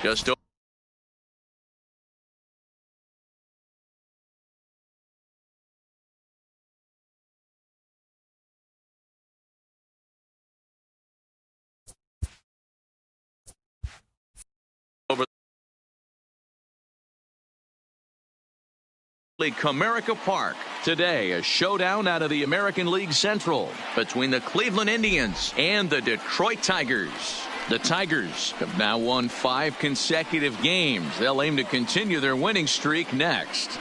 Just over Comerica Park. Today, a showdown out of the American League Central between the Cleveland Indians and the Detroit Tigers. The Tigers have now won 5 consecutive games. They'll aim to continue their winning streak next.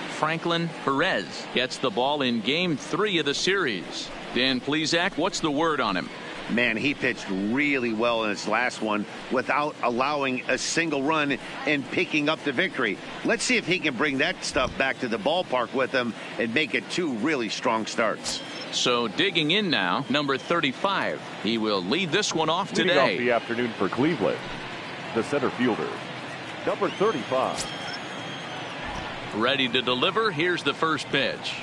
Franklin Perez gets the ball in Game 3 of the series. Dan Plesac, what's the word on him? Man, he pitched really well in his last one without allowing a single run and picking up the victory. Let's see if he can bring that stuff back to the ballpark with him and make it 2 really strong starts. So digging in now, number 35. He will lead this one off today. Leading off the afternoon for Cleveland, the center fielder, number 35. Ready to deliver. Here's the first pitch.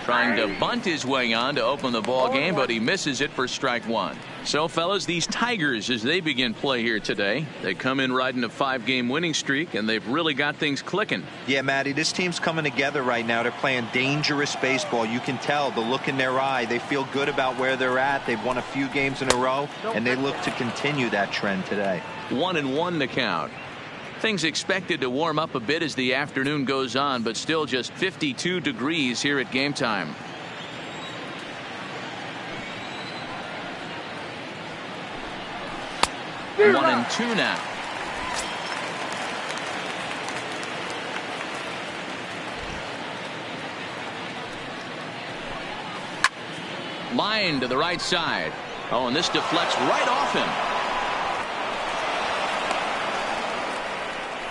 Trying to bunt his way on to open the ball game, but he misses it for strike 1. So, fellas, these Tigers, as they begin play here today, they come in riding a 5-game winning streak, and they've really got things clicking. Yeah, Matty, this team's coming together right now. They're playing dangerous baseball. You can tell the look in their eye. They feel good about where they're at. They've won a few games in a row, and they look to continue that trend today. 1-1 the count. Things expected to warm up a bit as the afternoon goes on, but still just 52 degrees here at game time. One and two now. Line to the right side. Oh, and this deflects right off him.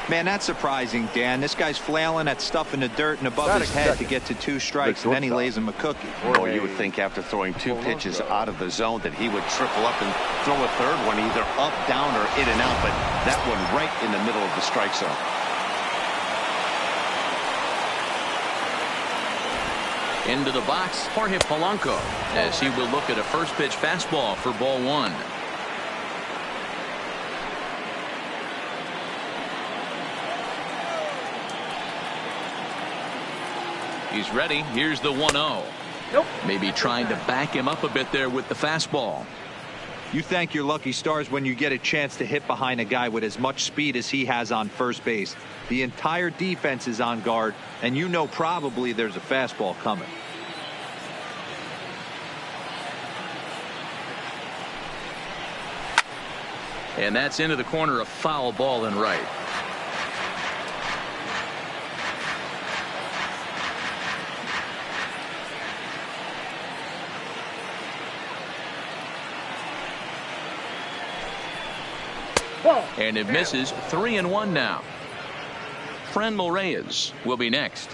Man, that's surprising, Dan. This guy's flailing at stuff in the dirt and above his head to get to 2 strikes, and then he lays him a cookie. Oh, you would think after throwing 2 pitches out of the zone that he would triple up and throw a third one either up, down, or in and out, but that one right in the middle of the strike zone. Into the box, Jorge Polanco, as he will look at a first pitch fastball for ball 1. He's ready. Here's the 1-0. Nope. Maybe trying to back him up a bit there with the fastball. You thank your lucky stars when you get a chance to hit behind a guy with as much speed as he has on first base. The entire defense is on guard, and you know probably there's a fastball coming. And that's into the corner, a foul ball and right. And it misses. 3-1 now. Franmil Reyes will be next.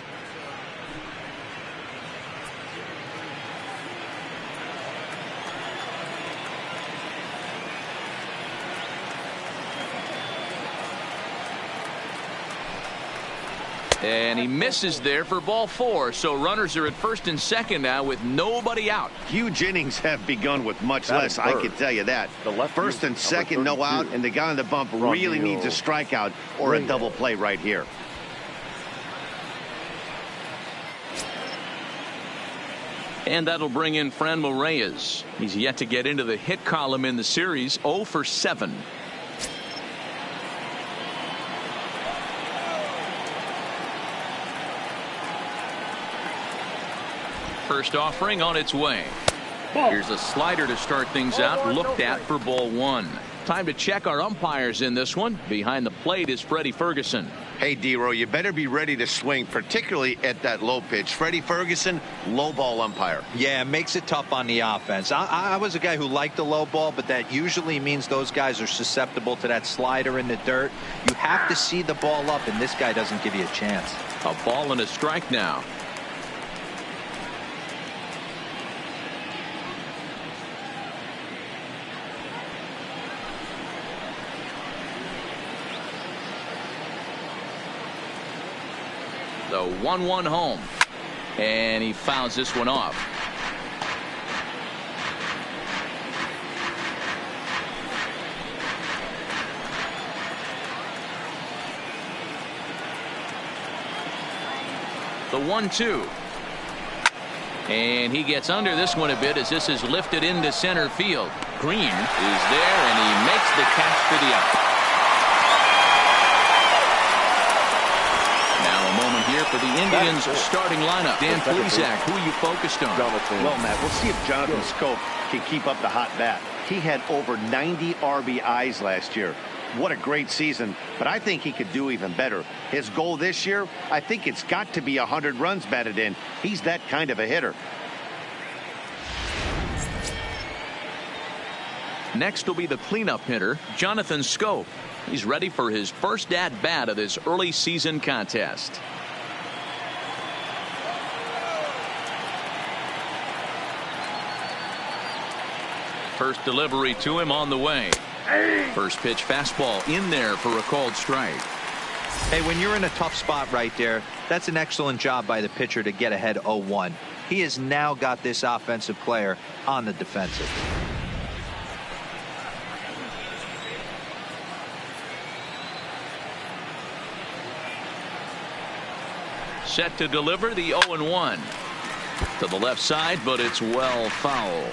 And he misses there for ball 4. So runners are at first and second now with nobody out. Huge innings have begun with much less, I can tell you that. First and second, no out, and the guy on the bump really needs a strikeout or a double play right here. And that'll bring in Franmil Reyes. He's yet to get into the hit column in the series. 0 for 7. First offering on its way. Here's a slider to start things out. Looked at for ball 1. Time to check our umpires in this one. Behind the plate is Freddie Ferguson. Hey, D-Row, you better be ready to swing, particularly at that low pitch. Freddie Ferguson, low ball umpire. Yeah, it makes it tough on the offense. I was a guy who liked the low ball, but that usually means those guys are susceptible to that slider in the dirt. You have to see the ball up, and this guy doesn't give you a chance. A ball and a strike now. The 1-1 home, and he fouls this one off. The 1-2. And he gets under this one a bit as this is lifted into center field. Green is there, and he makes the catch for the out. Now a moment here for the Indians starting lineup. Dan Plesac, who are you focused on? Well, Matt, we'll see if Jonathan Schoop can keep up the hot bat. He had over 90 RBIs last year. What a great season, but I think he could do even better. His goal this year, I think it's got to be 100 runs batted in. He's that kind of a hitter. Next will be the cleanup hitter, Jonathan Schoop. He's ready for his first at-bat of this early season contest. First delivery to him on the way. First pitch fastball in there for a called strike. Hey, when you're in a tough spot right there, that's an excellent job by the pitcher to get ahead 0-1. He has now got this offensive player on the defensive. Set to deliver the 0-1. To the left side, but it's well foul.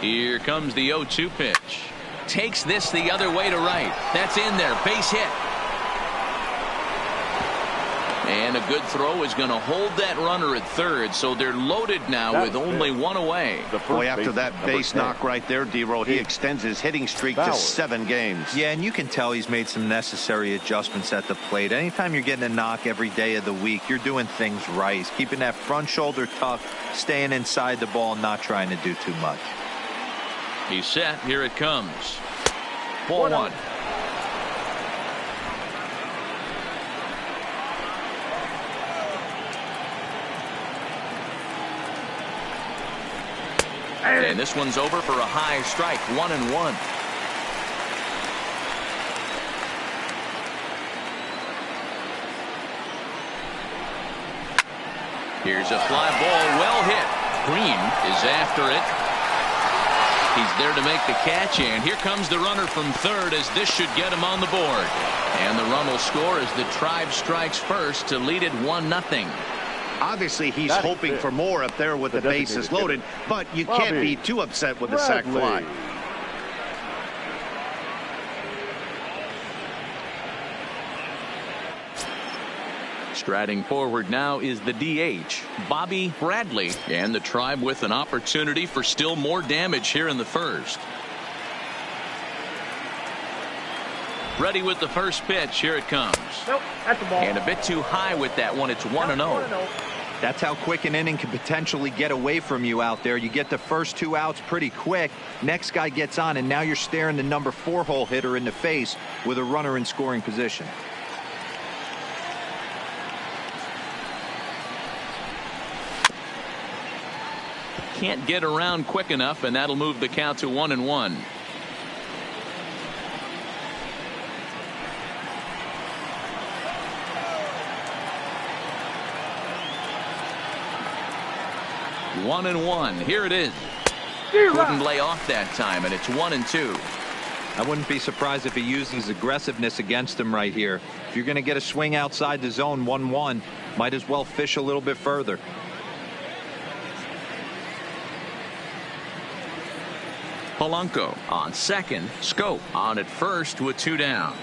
Here comes the 0-2 pitch. Takes this the other way to right. That's in there. Base hit. And a good throw is going to hold that runner at third, so they're loaded now with only one away. Boy, after that base knock right there, D-Roll, he extends his hitting streak to 7 games. Yeah, and you can tell he's made some necessary adjustments at the plate. Anytime you're getting a knock every day of the week, you're doing things right. He's keeping that front shoulder tucked, staying inside the ball, not trying to do too much. He's set. Here it comes. Ball 1. And this one's over for a high strike. 1-1. Here's a fly ball, well hit. Green is after it. He's there to make the catch, and here comes the runner from third as this should get him on the board. And the run will score as the Tribe strikes first to lead it 1-0. Obviously, he's hoping for more up there with the bases loaded, but you can't be too upset with the sac fly. Striding forward now is the DH, Bobby Bradley, and the Tribe with an opportunity for still more damage here in the first. Ready with the first pitch. Here it comes. Nope, that's the ball. And a bit too high with that one. It's 1-0. That's how quick an inning can potentially get away from you out there. You get the first 2 outs pretty quick. Next guy gets on, and now you're staring the number 4 hole hitter in the face with a runner in scoring position. Can't get around quick enough, and that'll move the count to 1-1. One and one. Here it is. Couldn't lay off that time, and it's 1-2. I wouldn't be surprised if he uses aggressiveness against him right here. If you're going to get a swing outside the zone 1-1, might as well fish a little bit further. Polanco on second. Schoop on at first with 2 down.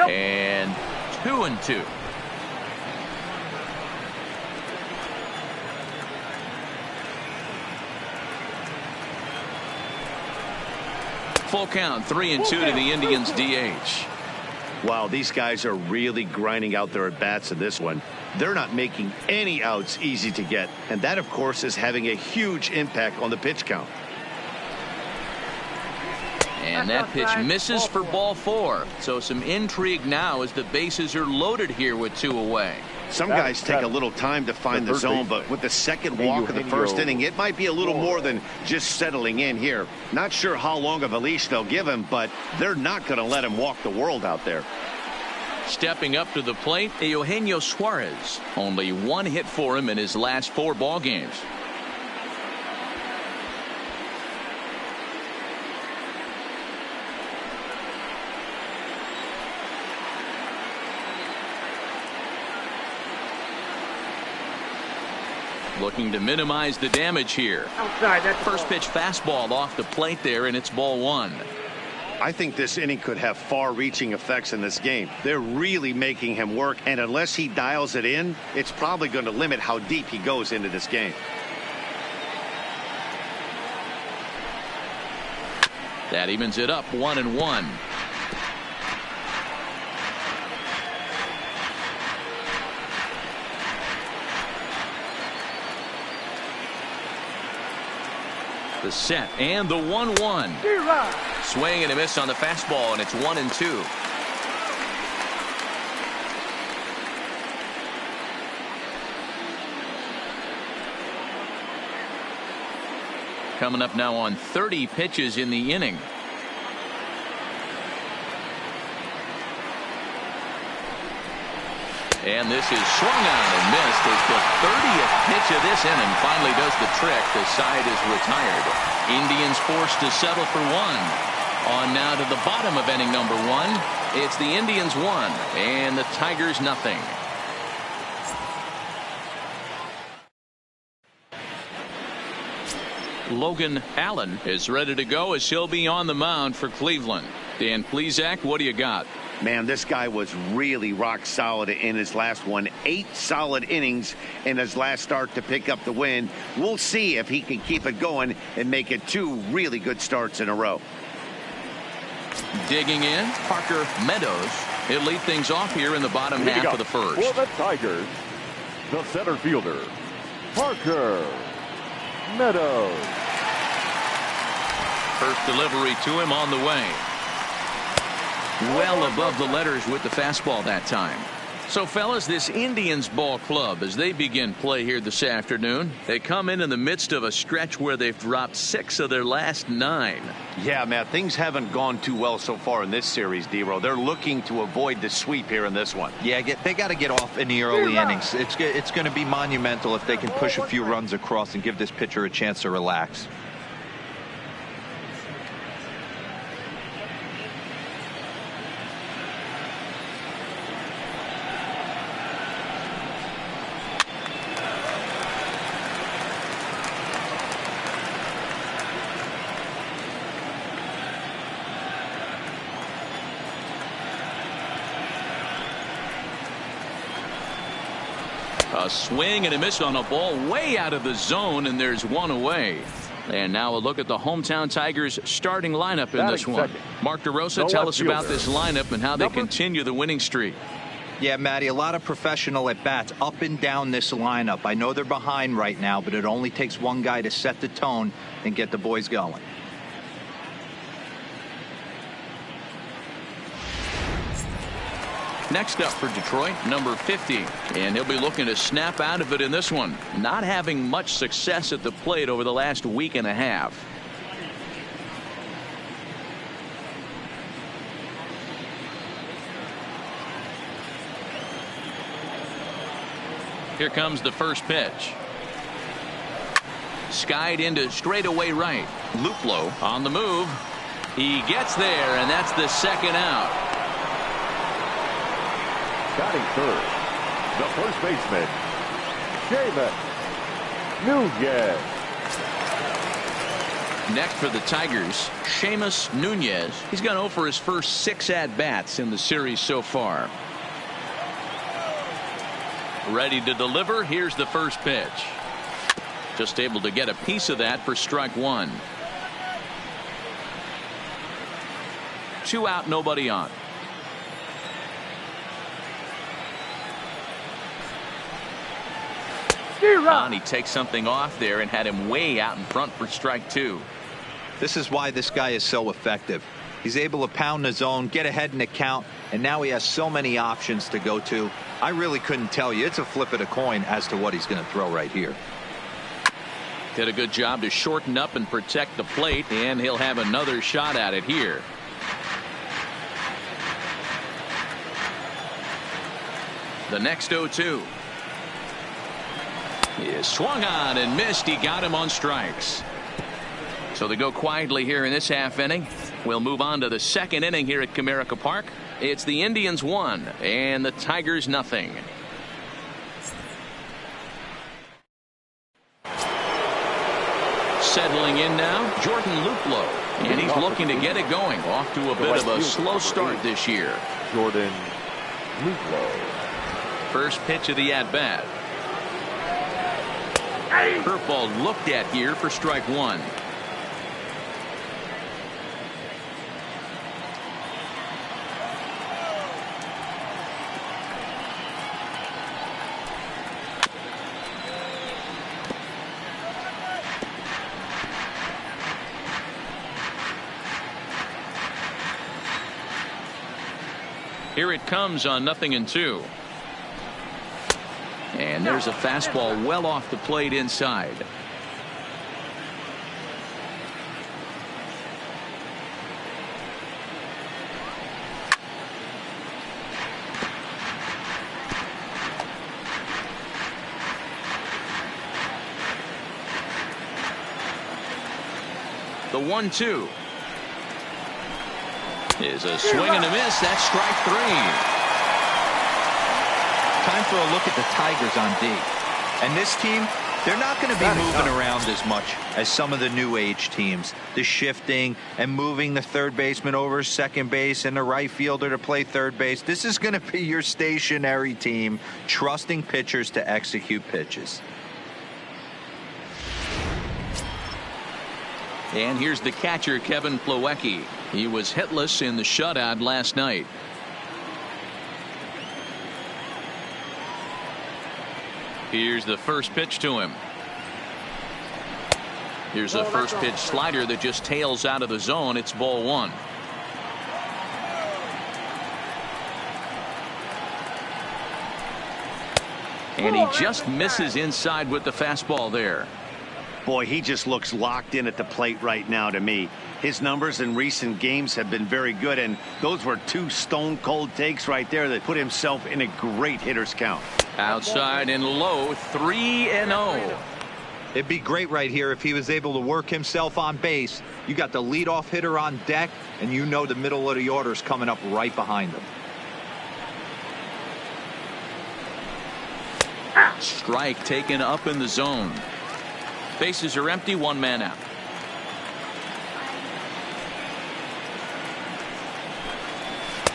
And 2-2. Full count, 3-2 to the Indians DH. Wow, these guys are really grinding out their at-bats in this one. They're not making any outs easy to get, and that, of course, is having a huge impact on the pitch count. And that pitch misses for ball 4. So some intrigue now as the bases are loaded here with 2 away. Some guys take a little time to find the zone, but with the second walk of the first inning, it might be a little more than just settling in here. Not sure how long of a leash they'll give him, but they're not going to let him walk the world out there. Stepping up to the plate, Eugenio Suarez. Only one hit for him in his last 4 ball games. Looking to minimize the damage here. First pitch fastball off the plate there, and it's ball 1. I think this inning could have far-reaching effects in this game. They're really making him work, and unless he dials it in, it's probably going to limit how deep he goes into this game. That evens it up 1-1. The set and the 1-1. Swing and a miss on the fastball, and it's 1-2. Coming up now on 30 pitches in the inning. And this is swung on and missed as the 30th pitch of this inning finally does the trick. The side is retired. Indians forced to settle for 1. On now to the bottom of inning number 1. It's the Indians 1 and the Tigers nothing. Logan Allen is ready to go as he'll be on the mound for Cleveland. Dan Plesac, what do you got? Man, this guy was really rock solid in his last one. 8 solid innings in his last start to pick up the win. We'll see if he can keep it going and make it 2 really good starts in a row. Digging in, Parker Meadows. He'll lead things off here in the bottom half of the first. For the Tigers, the center fielder, Parker Meadows. First delivery to him on the way. Well above the letters with the fastball that time. So, fellas, this Indians ball club, as they begin play here this afternoon, they come in the midst of a stretch where they've dropped 6 of their last 9. Yeah, Matt, things haven't gone too well so far in this series, D-Row. They're looking to avoid the sweep here in this one. Yeah, they got to get off in the early innings. It's going to be monumental if they can push a few runs across and give this pitcher a chance to relax. A swing and a miss on a ball way out of the zone, and there's 1 away. And now a look at the hometown Tigers starting lineup in this one. Mark DeRosa, tell us about this lineup and how they continue the winning streak. Yeah, Matty, a lot of professional at-bats up and down this lineup. I know they're behind right now, but it only takes one guy to set the tone and get the boys going. Next up for Detroit, number 50, and he'll be looking to snap out of it in this one. Not having much success at the plate over the last week and a half. Here comes the first pitch. Skied into straightaway right. Luplow on the move. He gets there, and that's the second out. Batting third, the first baseman, Seamus Nunez. Next for the Tigers, Seamus Nunez. He's gone 0 for his first 6 at-bats in the series so far. Ready to deliver. Here's the first pitch. Just able to get a piece of that for strike 1. 2 out, nobody on. And he takes something off there and had him way out in front for strike 2. This is why this guy is so effective. He's able to pound the zone, get ahead in the count, and now he has so many options to go to. I really couldn't tell you. It's a flip of the coin as to what he's going to throw right here. Did a good job to shorten up and protect the plate, and he'll have another shot at it here. The next 0-2 is swung on and missed. He got him on strikes. So they go quietly here in this half inning. We'll move on to the second inning here at Comerica Park. It's the Indians 1 and the Tigers nothing. Settling in now, Jordan Luplow, and he's looking to get it going. Off to a bit of a slow start this year. Jordan Luplow. First pitch of the at-bat. Curveball looked at here for strike one. Here it comes on 0-2. And there's a fastball well off the plate inside. The 1-2 is a swing and a miss. That's strike three. Time for a look at the Tigers on D. And this team, they're not going to be moving around as much as some of the new age teams. The shifting and moving the third baseman over second base and the right fielder to play third base. This is going to be your stationary team, trusting pitchers to execute pitches. And here's the catcher, Kevin Plawecki. He was hitless in the shutout last night. Here's the first pitch to him. Here's a first pitch slider that just tails out of the zone. It's ball one. And he just misses inside with the fastball there. Boy, he just looks locked in at the plate right now to me. His numbers in recent games have been very good, and those were two stone cold takes right there that put himself in a great hitter's count. Outside and low, 3-0. It'd be great right here if he was able to work himself on base. You got the leadoff hitter on deck, and you know the middle of the order is coming up right behind him. Strike taken up in the zone. Bases are empty, one man out.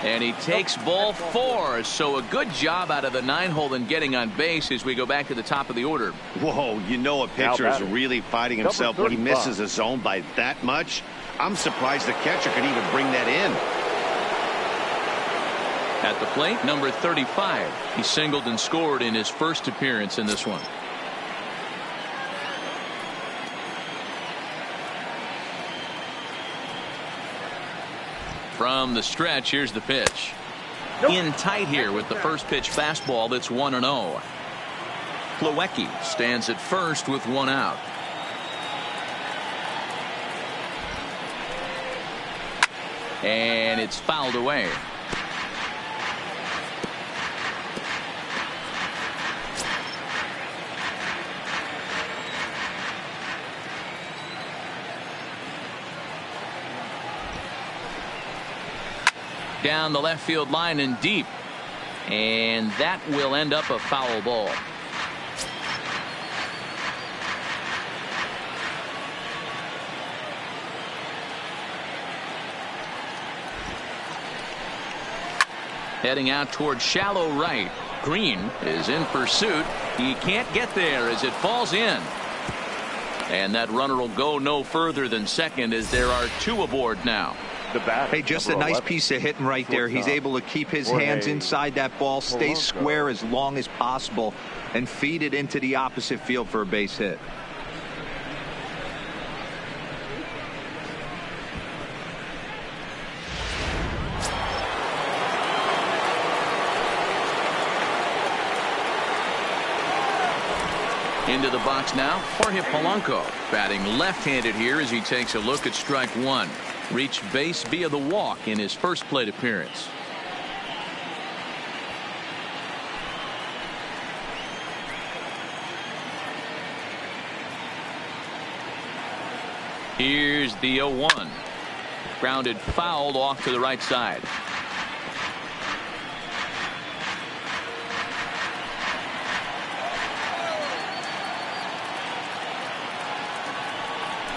And he takes ball four. So a good job out of the 9-hole in getting on base as we go back to the top of the order. Whoa, you know a pitcher is really fighting himself when he misses a zone by that much. I'm surprised the catcher could even bring that in. At the plate, number 35. He singled and scored in his first appearance in this one. From the stretch, here's the pitch. In tight here with the first pitch fastball that's 1-0. Plawecki stands at first with one out. And it's fouled away. Down the left field line and deep, and that will end up a foul ball. Heading out toward shallow right. Green is in pursuit. He can't get there as it falls in. And that runner will go no further than second as there are two aboard now. Hey, just a nice piece of hitting right there. He's able to keep his hands inside that ball, stay square as long as possible, and feed it into the opposite field for a base hit. Into the box now, Jorge Polanco, batting left-handed here as he takes a look at strike one. Reached base via the walk in his first plate appearance. Here's the 0-1. Grounded fouled off to the right side.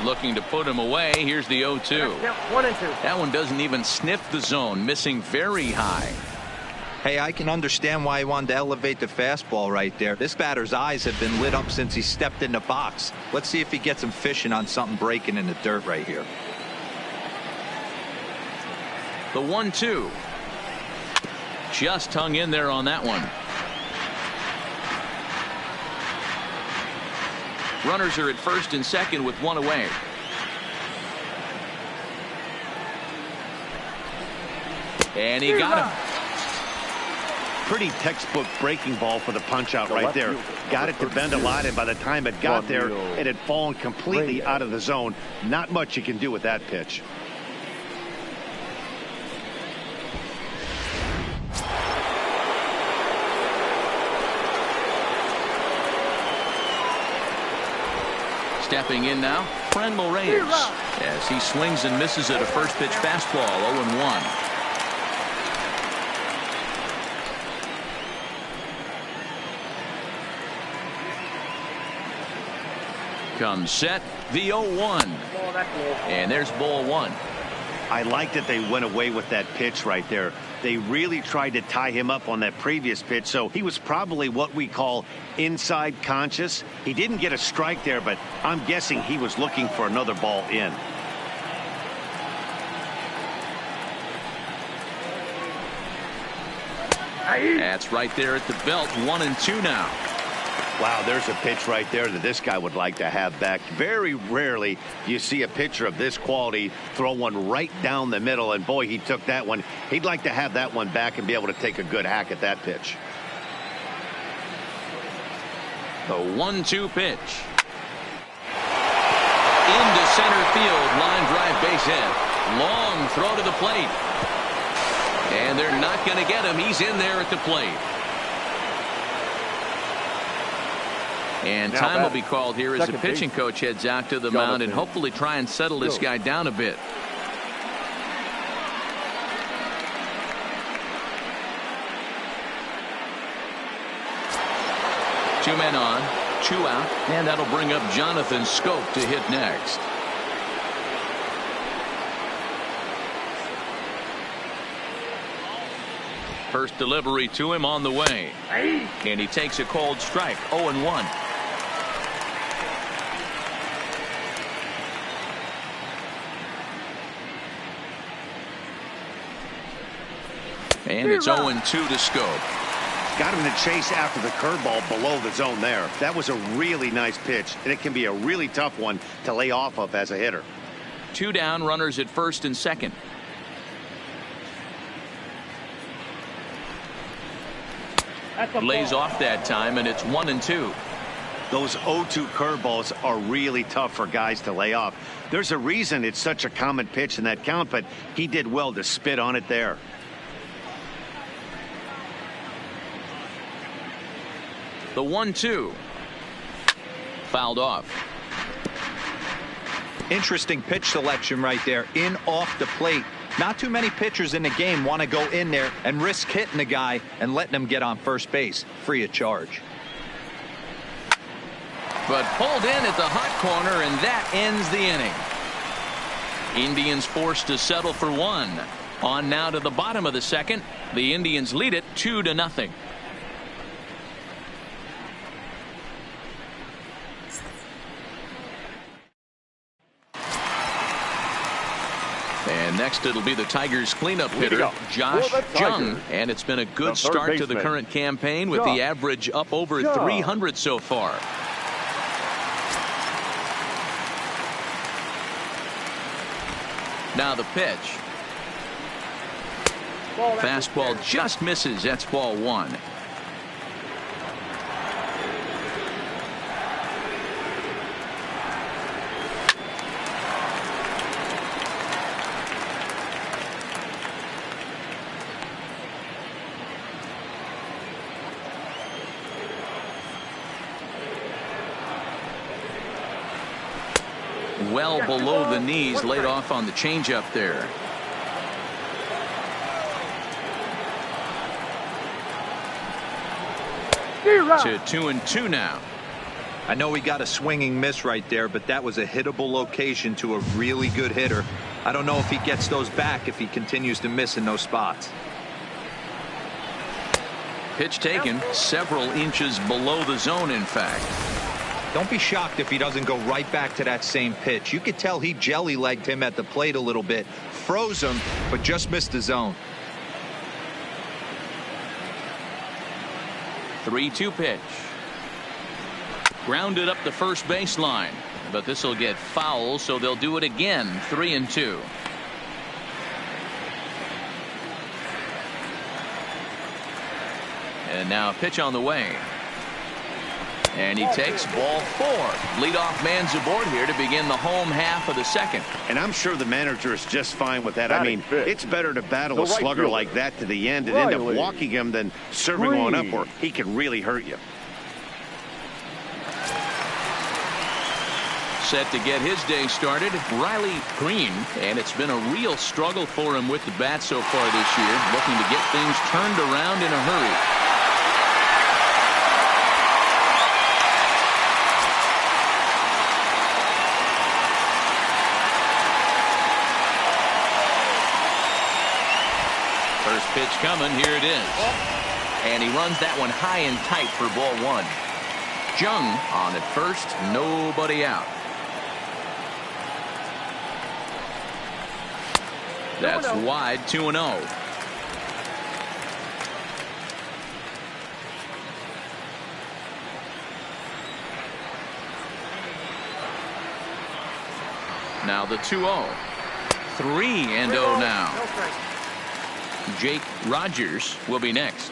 Looking to put him away. Here's the 0-2. 1 and 2. That one doesn't even sniff the zone, missing very high. Hey, I can understand why he wanted to elevate the fastball right there. This batter's eyes have been lit up since he stepped in the box. Let's see if he gets him fishing on something breaking in the dirt right here. The 1-2. Just hung in there on that one. Runners are at first and second with one away. And he got him. Pretty textbook breaking ball for the punch out right there. Got it to bend a lot, and by the time it got there, it had fallen completely out of the zone. Not much you can do with that pitch. Stepping in now, Franmil Reyes, as he swings and misses at a first pitch fastball, 0-1. Comes set, the 0-1. And there's ball one. I like that they went away with that pitch right there. They really tried to tie him up on that previous pitch, so he was probably what we call inside conscious. He didn't get a strike there, but I'm guessing he was looking for another ball in. That's right there at the belt, 1-2 now. Wow, there's a pitch right there that this guy would like to have back. Very rarely do you see a pitcher of this quality throw one right down the middle, and boy, he took that one. He'd like to have that one back and be able to take a good hack at that pitch. The 1-2 pitch. Into center field, line drive base hit. Long throw to the plate. And they're not going to get him. He's in there at the plate. And time will be called here as the pitching coach heads out to the mound and hopefully try and settle this guy down a bit. Two men on, two out, and that'll bring up Jonathan Scope to hit next. First delivery to him on the way. And he takes a cold strike, 0-1. And it's 0-2 to Scope. Got him to chase after the curveball below the zone there. That was a really nice pitch, and it can be a really tough one to lay off of as a hitter. Two down, runners at first and second. Lays off that time, and it's 1-2. Those 0-2 curveballs are really tough for guys to lay off. There's a reason it's such a common pitch in that count, but he did well to spit on it there. The 1-2. Fouled off. Interesting pitch selection right there. In off the plate. Not too many pitchers in the game want to go in there and risk hitting the guy and letting him get on first base free of charge. But pulled in at the hot corner, and that ends the inning. Indians forced to settle for one. On now to the bottom of the second. The Indians lead it 2-0. And next it'll be the Tigers cleanup hitter, Josh Jung. And it's been a good start to the current campaign with the average up over 300 so far. Now the pitch. Fastball just misses. That's ball one. well below the knees, laid off on the changeup there. To 2-2 now. I know he got a swinging miss right there, but that was a hittable location to a really good hitter. I don't know if he gets those back if he continues to miss in those spots. Pitch taken several inches below the zone, in fact. Don't be shocked if he doesn't go right back to that same pitch. You could tell he jelly-legged him at the plate a little bit, froze him, but just missed the zone. 3-2 pitch. Grounded up the first baseline, but this will get foul, so they'll do it again. 3-2. And now a pitch on the way. And he takes ball 4. Leadoff man's aboard here to begin the home half of the second. And I'm sure the manager is just fine with that. I mean, it's better to battle a slugger like that to the end and end up walking him than serving one up where he can really hurt you. Set to get his day started, Riley Green, and it's been a real struggle for him with the bat so far this year, looking to get things turned around in a hurry. First pitch coming, here it is. And he runs that one high and tight for ball 1. Jung on at first, nobody out. That's wide, 2-0. Now the 2-0. 3-0 now. Jake Rogers will be next.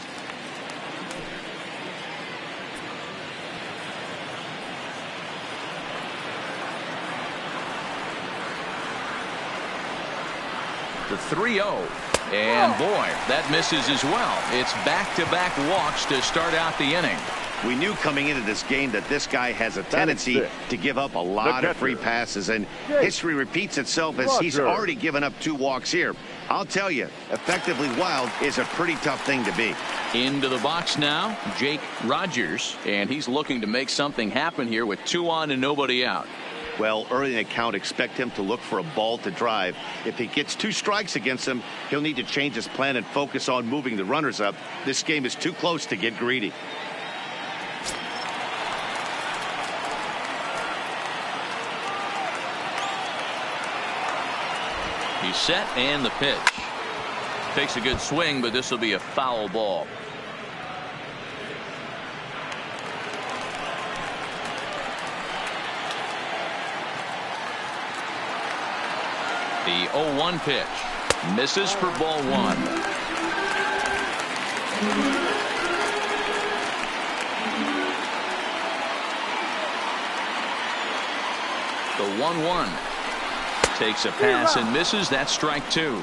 The 3-0. And boy, that misses as well. It's back-to-back walks to start out the inning. We knew coming into this game that this guy has a tendency to give up a lot of free passes, and history repeats itself as he's already given up 2 walks here. I'll tell you, effectively wild is a pretty tough thing to be. Into the box now, Jake Rogers, and he's looking to make something happen here with 2 on and nobody out. Well, early in the count, expect him to look for a ball to drive. If he gets 2 strikes against him, he'll need to change his plan and focus on moving the runners up. This game is too close to get greedy. He's set, and the pitch. Takes a good swing, but this will be a foul ball. The 0-1 pitch. Misses for ball 1. The 1-1. Takes a pass and misses. That's strike 2.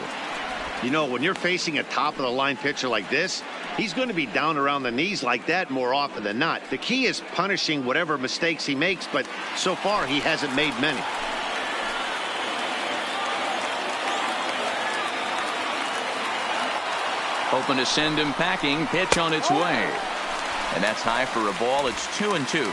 You know, when you're facing a top-of-the-line pitcher like this, he's going to be down around the knees like that more often than not. The key is punishing whatever mistakes he makes, but so far he hasn't made many. Hoping to send him packing. Pitch on its way. And that's high for a ball. It's 2-2.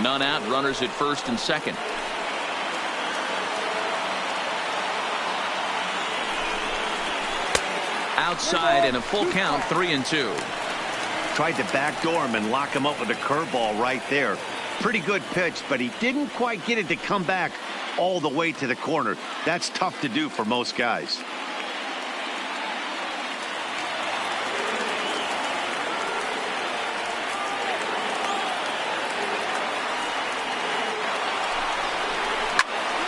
None out, runners at first and second. Outside and a full count, 3-2. Tried to backdoor him and lock him up with a curveball right there. Pretty good pitch, but he didn't quite get it to come back all the way to the corner. That's tough to do for most guys.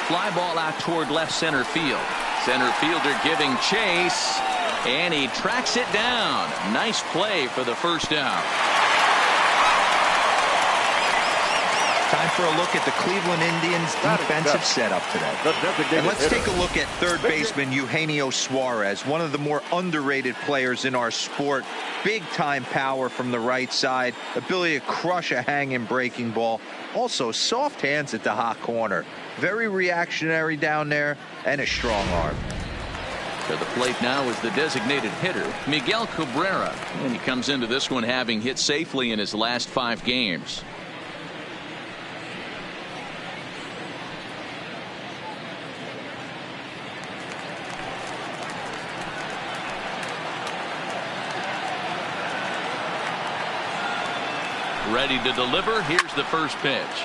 Fly ball out toward left center field. Center fielder giving chase, and he tracks it down. Nice play for the first out. Time for a look at the Cleveland Indians defensive setup today. And let's take a look at third baseman Eugenio Suarez, one of the more underrated players in our sport. Big-time power from the right side, ability to crush a hanging breaking ball. Also, soft hands at the hot corner. Very reactionary down there, and a strong arm. To the plate now is the designated hitter, Miguel Cabrera. And he comes into this one having hit safely in his last 5 games. Ready to deliver. Here's the first pitch.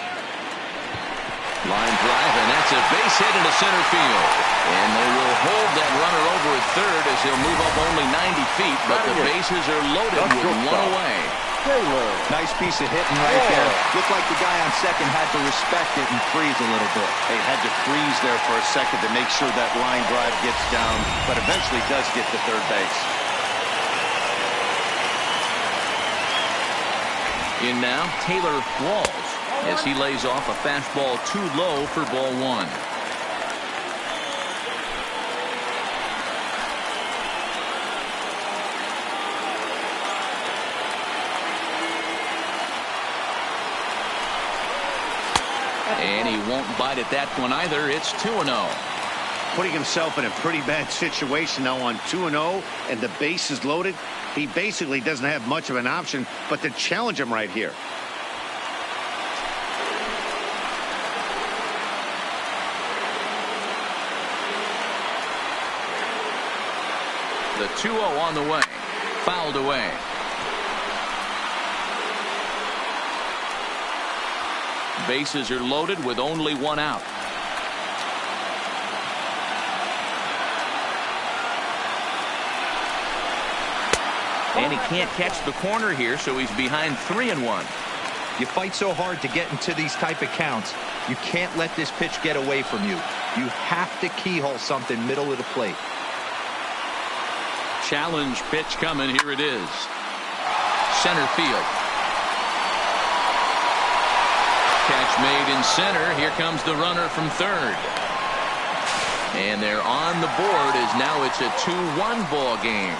Line drive, and that's a base hit into center field. And they will hold that runner over at third as he'll move up only 90 feet, but the bases are loaded with one away. Nice piece of hitting right there. Looked like the guy on second had to respect it and freeze a little bit. He had to freeze there for a second to make sure that line drive gets down, but eventually does get to third base. In now, Taylor Walls, as he lays off a fastball too low for ball 1. And he won't bite at that one either. It's 2-0. Putting himself in a pretty bad situation now on 2-0, and the base is loaded. He basically doesn't have much of an option but to challenge him right here. The 2-0 on the way. Fouled away. Bases are loaded with only one out. And he can't catch the corner here, so he's behind 3-1. You fight so hard to get into these type of counts. You can't let this pitch get away from you. You have to keyhole something middle of the plate. Challenge pitch coming. Here it is. Center field. Catch made in center. Here comes the runner from third. And they're on the board as now it's a 2-1 ball game.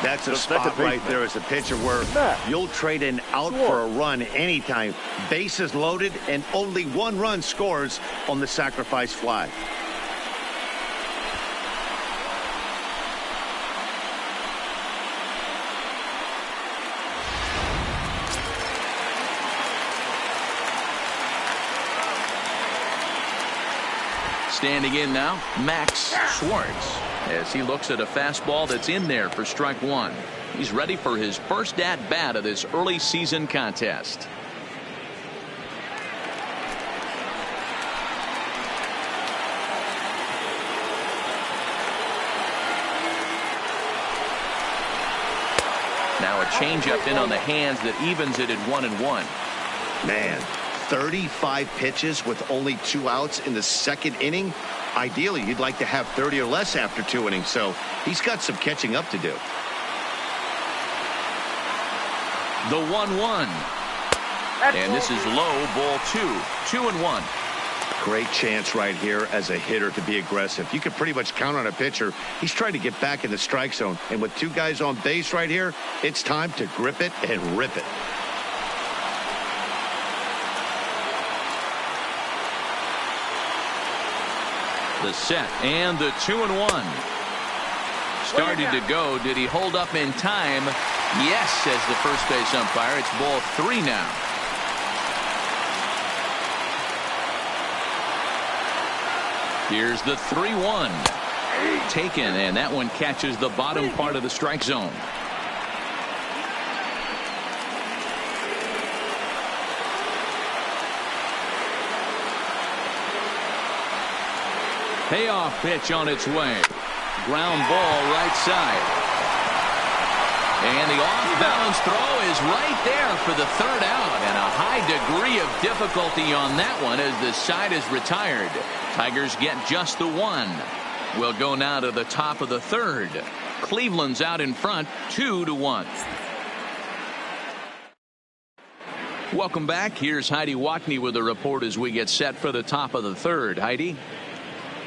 That's a spot right there as a pitcher where you'll trade an out for a run anytime. Bases loaded and only one run scores on the sacrifice fly. Standing in now, Max Schwartz, as he looks at a fastball that's in there for strike 1. He's ready for his first at-bat of this early season contest. Now a changeup in on the hands that evens it at 1-1. Man, 35 pitches with only 2 outs in the second inning. Ideally, you'd like to have 30 or less after 2 innings, so he's got some catching up to do. The 1-1. And this is low, ball 2. 2-1. Great chance right here as a hitter to be aggressive. You can pretty much count on a pitcher. He's trying to get back in the strike zone, and with 2 guys on base right here, it's time to grip it and rip it. The set and the 2-1. Started to go. Did he hold up in time? Yes, says the first base umpire. It's ball 3 now. Here's the 3-1. Taken, and that one catches the bottom part of the strike zone. Payoff pitch on its way. Ground ball right side. And the off-balance throw is right there for the 3rd out. And a high degree of difficulty on that one as the side is retired. Tigers get just the 1. We'll go now to the top of the 3rd. Cleveland's out in front 2-1. Welcome back. Here's Heidi Watney with a report as we get set for the top of the third. Heidi?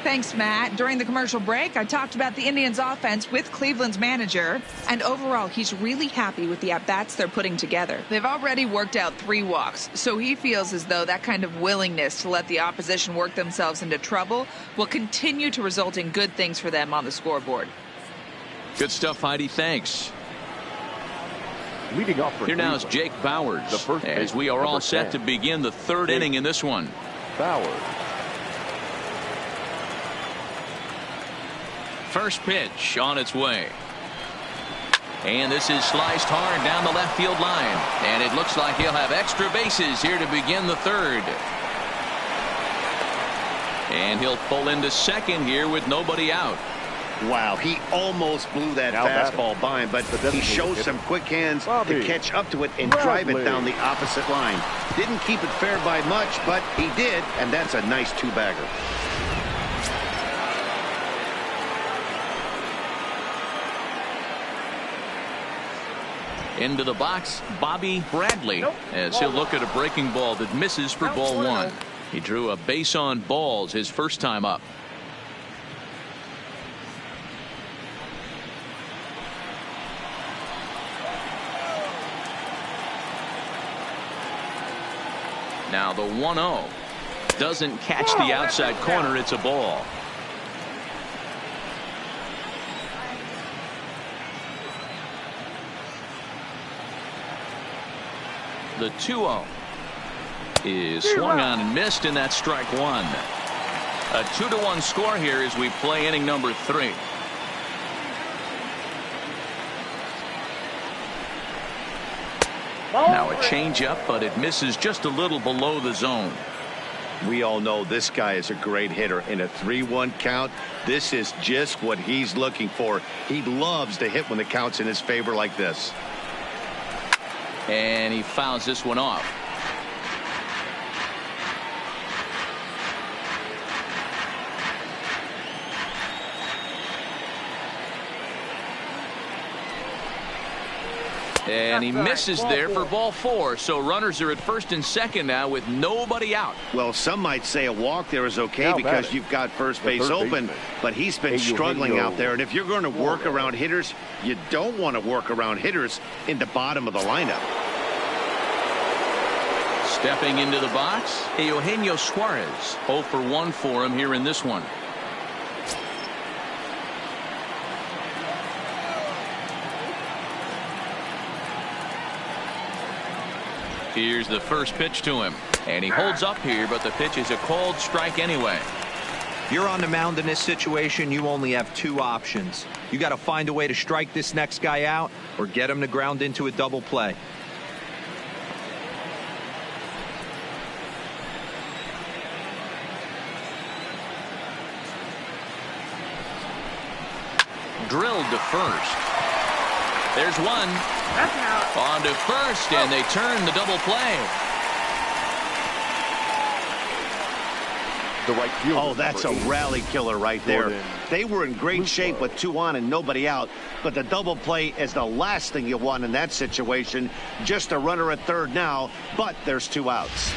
Thanks, Matt. During the commercial break, I talked about the Indians' offense with Cleveland's manager, and overall, he's really happy with the at-bats they're putting together. They've already worked out 3 walks, so he feels as though that kind of willingness to let the opposition work themselves into trouble will continue to result in good things for them on the scoreboard. Good stuff, Heidi. Thanks. Leading off for Here now is Cleveland, Jake Bowers, the first as base, we are all number set 10. to begin the third inning in this one. Bowers. First pitch on its way. And this is sliced hard down the left field line. And it looks like he'll have extra bases here to begin the third. And he'll pull into second here with nobody out. Wow, he almost blew that Now fastball by him, but he shows some quick hands to catch up to it and drive it down the opposite line. Didn't keep it fair by much, but he did, and that's a nice 2-bagger. Into the box, Bobby Bradley, as he'll look at a breaking ball that misses for ball 1. He drew a base on balls his first time up. Now the 1-0 doesn't catch the outside corner. It's a ball. The 2-0 is swung on and missed, and that's strike 1. A 2-1 score here as we play inning number 3. Now a changeup, but it misses just a little below the zone. We all know this guy is a great hitter. In a 3-1 count, this is just what he's looking for. He loves to hit when the count's in his favor like this. And he fouls this one off. And he misses there for ball 4. So runners are at first and second now with nobody out. Well, some might say a walk there is okay Now because batting, you've got first the base third open, baseman, but he's been struggling out there. And if you're going to work around hitters, you don't want to work around hitters in the bottom of the lineup. Stepping into the box, Eugenio Suarez. 0 for 1 for him here in this one. Here's the first pitch to him, and he holds up here, but the pitch is a called strike anyway. You're on the mound in this situation. You only have 2 options. You got to find a way to strike this next guy out or get him to ground into a double play. Drilled to first. There's one. On to first, and they turn the double play. The right fielder, Oh, that's a number 8. rally killer right there. Jordan They were in great shape with 2 on and nobody out, but the double play is the last thing you want in that situation. Just a runner at third now, but there's 2 outs.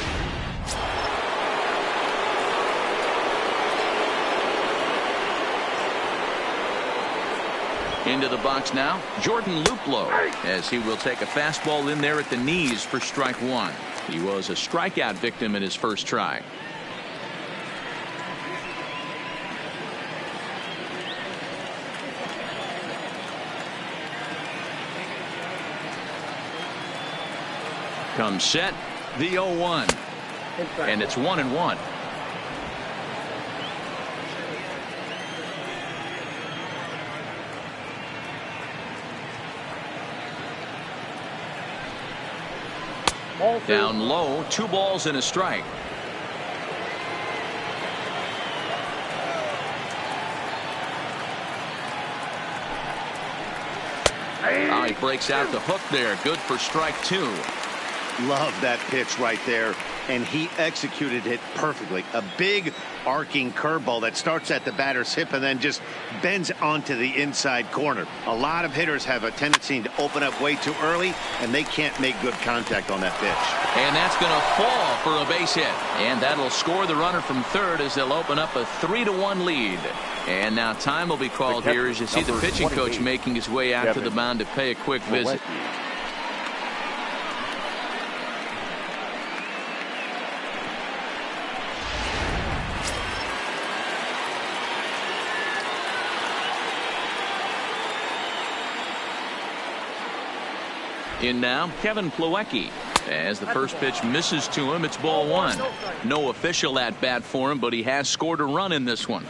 Into the box now, Jordan Luplow, as he will take a fastball in there at the knees for strike 1. He was a strikeout victim in his first try. Comes set, the 0-1, and it's 1-1. Down low, 2 balls and a strike. Oh, he breaks out the hook there. Good for strike 2. Love that pitch right there, and he executed it perfectly. A big arcing curveball that starts at the batter's hip and then just bends onto the inside corner. A lot of hitters have a tendency to open up way too early, and they can't make good contact on that pitch. And that's going to fall for a base hit. And that'll score the runner from third as they'll open up a 3-1 lead. And now time will be called here as you see the pitching coach making his way out to the mound to pay a quick visit. In now, Kevin Plawecki. As the first pitch misses to him, it's ball one. No official at bat for him, but he has scored a run in this one.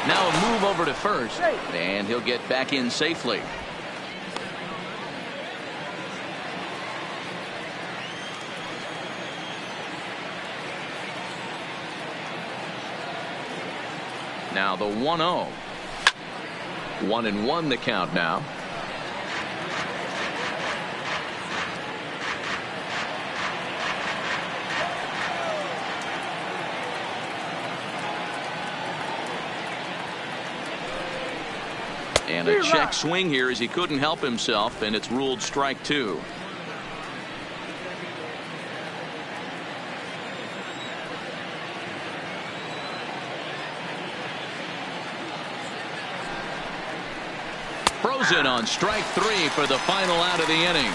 Now a move over to first, and he'll get back in safely. Now the 1-0. 1-1 the count now. And a check swing here as he couldn't help himself, and it's ruled strike two. Frozen on strike three for the final out of the inning.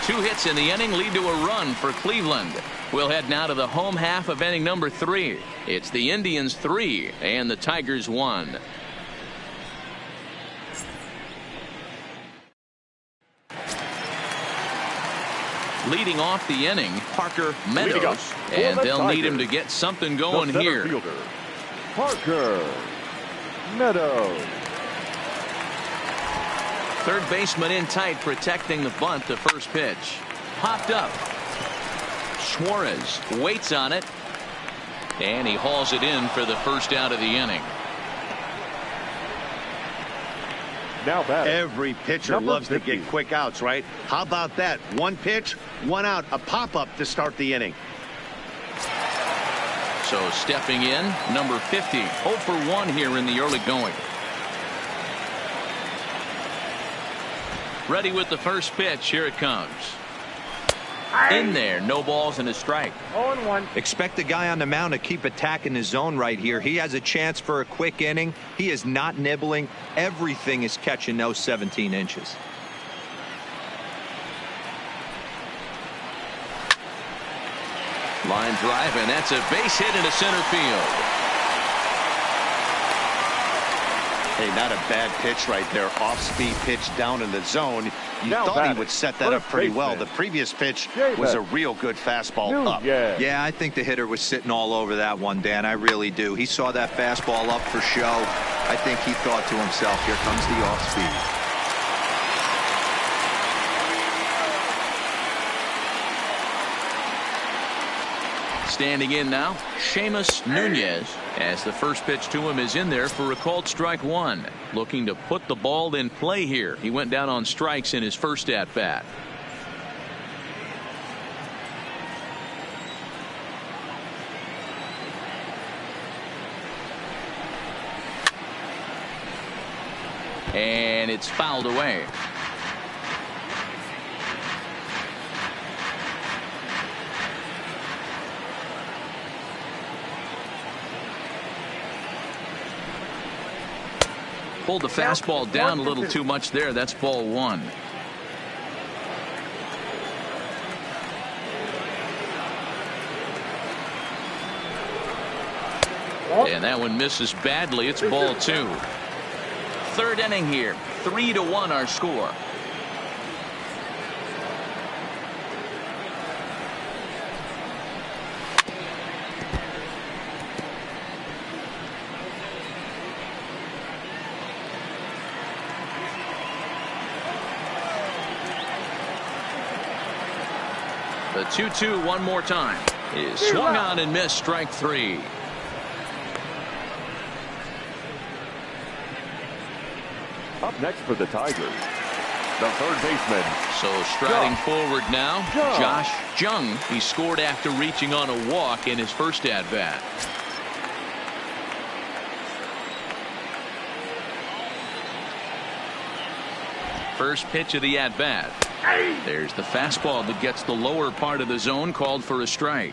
2 hits in the inning lead to a run for Cleveland. We'll head now to the home half of inning number 3. It's the Indians 3 and the Tigers 1. Leading off the inning, Parker Meadows, and they'll need him to get something going here. Fielder, Parker Meadows. Third baseman in tight, protecting the bunt. The first pitch popped up. Suarez waits on it, and he hauls it in for the first out of the inning. Now batting. Every pitcher loves to get quick outs, right? How about that? 1 pitch, 1 out, a pop-up to start the inning. So stepping in, number 50, 0 for 1 here in the early going. Ready with the first pitch. Here it comes. In there, no balls and a strike. 0-1. Expect the guy on the mound to keep attacking his zone right here. He has a chance for a quick inning. He is not nibbling. Everything is catching those 17 inches. Line drive, and that's a base hit into center field. Hey, not a bad pitch right there. Off-speed pitch down in the zone. You thought he would set that up pretty well. The previous pitch was a real good fastball up. Yeah, I think the hitter was sitting all over that one, Dan. I really do. He saw that fastball up for show. I think he thought to himself, here comes the off-speed. Standing in now, Seamus Nunez, as the first pitch to him is in there for a called strike one. Looking to put the ball in play here. He went down on strikes in his first at bat. And it's fouled away. Pulled the fastball down a little too much there. That's ball one. And that one misses badly. It's ball two. Third inning here. 3-1 our score. The 2-2 one more time is swung on and missed, strike three. Up next for the Tigers, the third baseman. So striding forward now, Josh Jung. He scored after reaching on a walk in his first at-bat. First pitch of the at-bat. There's the fastball that gets the lower part of the zone, called for a strike.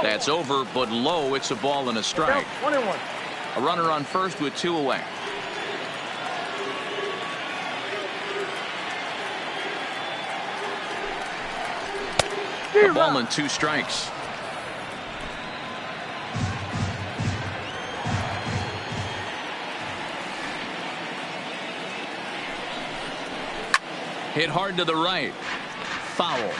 That's over, but low. It's a ball and a strike. 1-1. A runner on first with 2 away. A ball and 2 strikes. Hit hard to the right. Foul.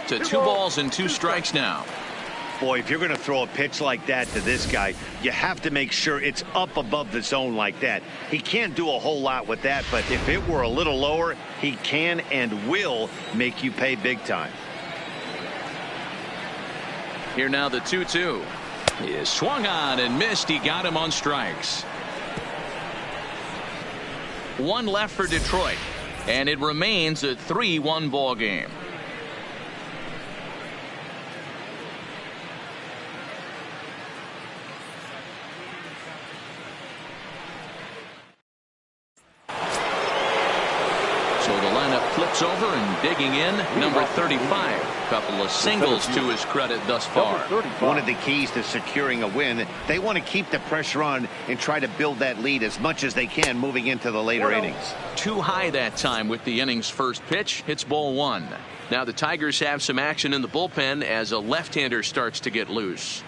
To 2 balls and 2 strikes now. Boy, if you're going to throw a pitch like that to this guy, you have to make sure it's up above the zone like that. He can't do a whole lot with that, but if it were a little lower, he can and will make you pay big time. Here now the 2-2. He is swung on and missed. He got him on strikes. 1 left for Detroit, and it remains a 3-1 ball game. Flips over and digging in, number 35. Couple of singles to his credit thus far. One of the keys to securing a win, they want to keep the pressure on and try to build that lead as much as they can moving into the later innings. Too high that time with the inning's first pitch. It's ball 1. Now the Tigers have some action in the bullpen as a left-hander starts to get loose.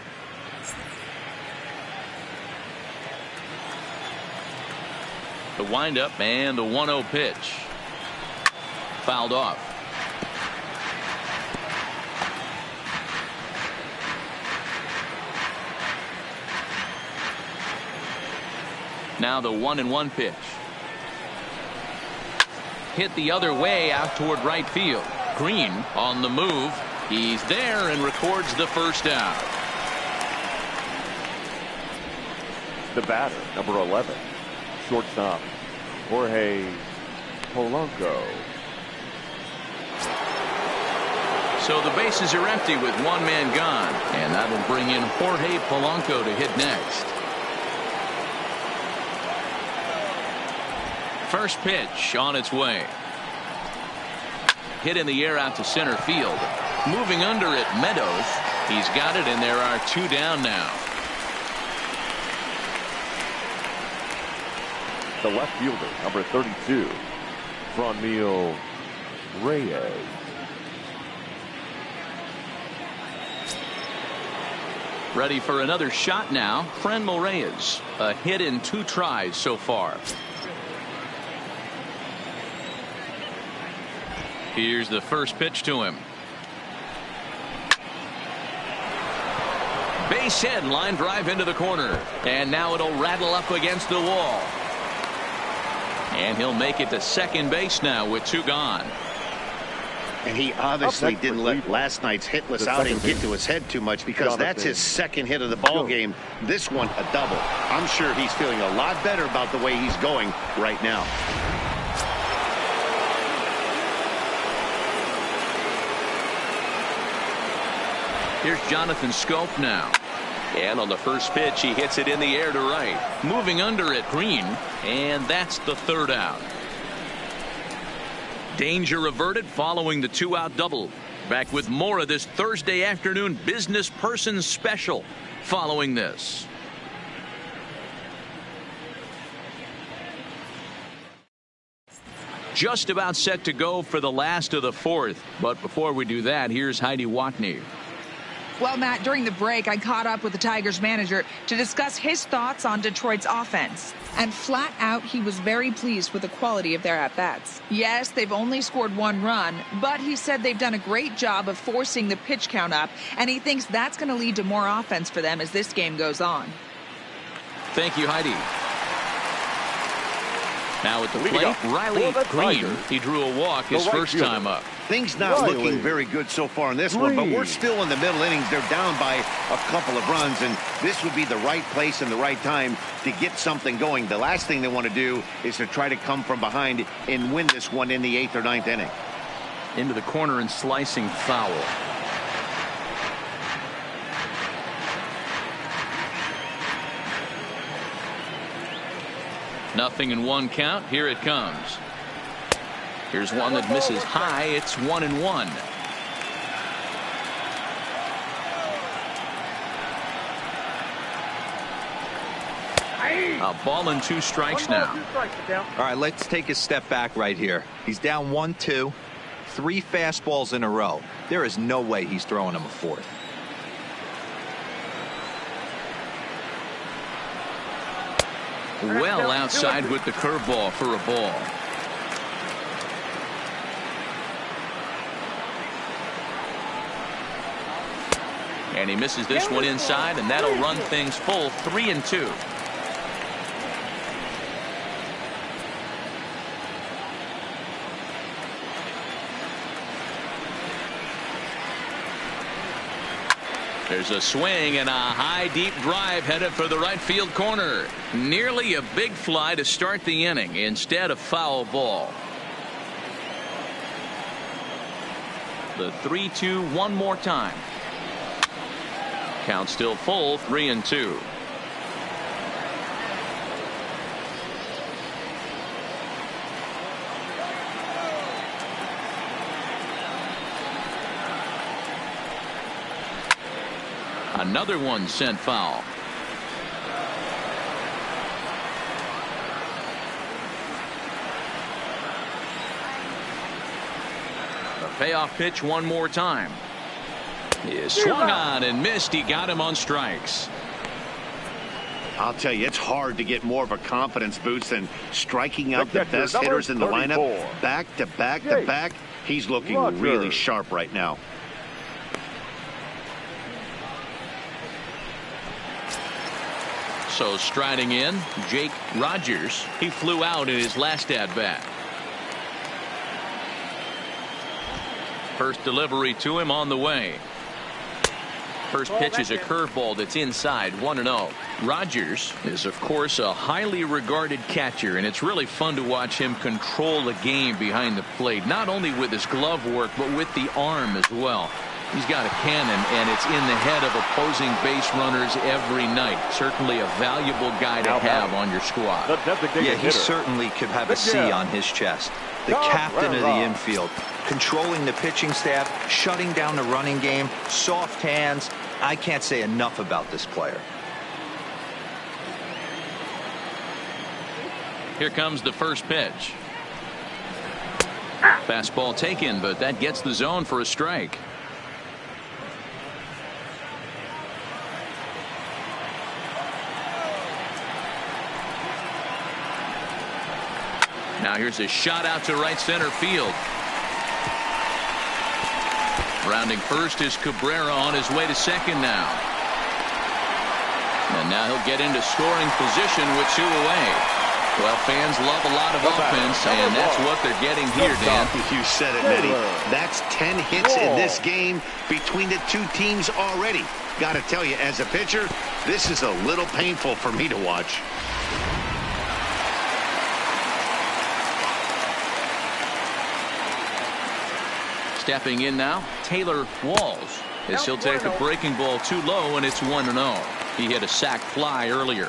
The windup and the 1-0 pitch. Fouled off. Now the 1-1 pitch. Hit the other way out toward right field. Green on the move. He's there and records the first out. The batter, number 11, shortstop Jorge Polanco. So the bases are empty with 1 man gone, and that'll bring in Jorge Polanco to hit next. First pitch on its way. Hit in the air out to center field. Moving under it, Meadows. He's got it, and there are 2 down now. The left fielder, number 32, Franmil Reyes. Ready for another shot now. Franmil Reyes. A hit in 2 tries so far. Here's the first pitch to him. Base hit, line drive into the corner. And now it'll rattle up against the wall. And he'll make it to second base now with 2 gone. And he obviously didn't let last night's hitless outing get to his head too much, because that's his second hit of the ball game. This one a double. I'm sure he's feeling a lot better about the way he's going right now. Here's Jonathan Scope now. And on the first pitch, he hits it in the air to right. Moving under it, Green. And that's the 3rd out. Danger averted following the 2-out double. Back with more of this Thursday afternoon business person special following this. Just about set to go for the last of the 4th. But before we do that, here's Heidi Watney. Well, Matt, during the break, I caught up with the Tigers manager to discuss his thoughts on Detroit's offense. And flat out, he was very pleased with the quality of their at-bats. Yes, they've only scored 1 run, but he said they've done a great job of forcing the pitch count up, and he thinks that's going to lead to more offense for them as this game goes on. Thank you, Heidi. Now at the plate, Riley Green. He drew a walk his first time up. Things not looking very good so far in this one, but we're still in the middle innings. They're down by a couple of runs, and this would be the right place and the right time to get something going. The last thing they want to do is to try to come from behind and win this one in the 8th or 9th inning. Into the corner and slicing foul. Nothing in 1 count. Here it comes. Here's one that misses high. It's 1-1. A ball and 2 strikes now. All right, let's take a step back right here. He's down 1-2, 3 fastballs in a row. There is no way he's throwing him a 4th. Well outside with the curveball for a ball. And he misses this one inside, and that'll run things full 3-2. There's a swing and a high deep drive headed for the right field corner. Nearly a big fly to start the inning. Instead, a foul ball. The 3-2 one more time. Count still full, 3-2. Another one sent foul. The payoff pitch one more time. He is swung on and missed. He got him on strikes. I'll tell you, it's hard to get more of a confidence boost than striking out the best hitters in the lineup. Back to back to back. He's looking really sharp right now. So striding in, Jake Rogers. He flew out in his last at-bat. First delivery to him on the way. First pitch is a curveball that's inside, 1-0. Rogers is, of course, a highly regarded catcher, and it's really fun to watch him control the game behind the plate, not only with his glove work, but with the arm as well. He's got a cannon, and it's in the head of opposing base runners every night. Certainly a valuable guy to have on your squad. Yeah, he certainly could have a C on his chest. The captain of the infield, controlling the pitching staff, shutting down the running game, soft hands. I can't say enough about this player. Here comes the first pitch. Fastball taken, but that gets the zone for a strike. Now here's a shot out to right center field. Rounding first is Cabrera on his way to second now. And now he'll get into scoring position with 2 away. Well, fans love a lot of offense, and that's what they're getting here, Dan. You said it, Manny. That's 10 hits in this game between the 2 teams already. Got to tell you, as a pitcher, this is a little painful for me to watch. Stepping in now, Taylor Walls, as he'll take a breaking ball too low, and it's 1-0. He hit a sac fly earlier.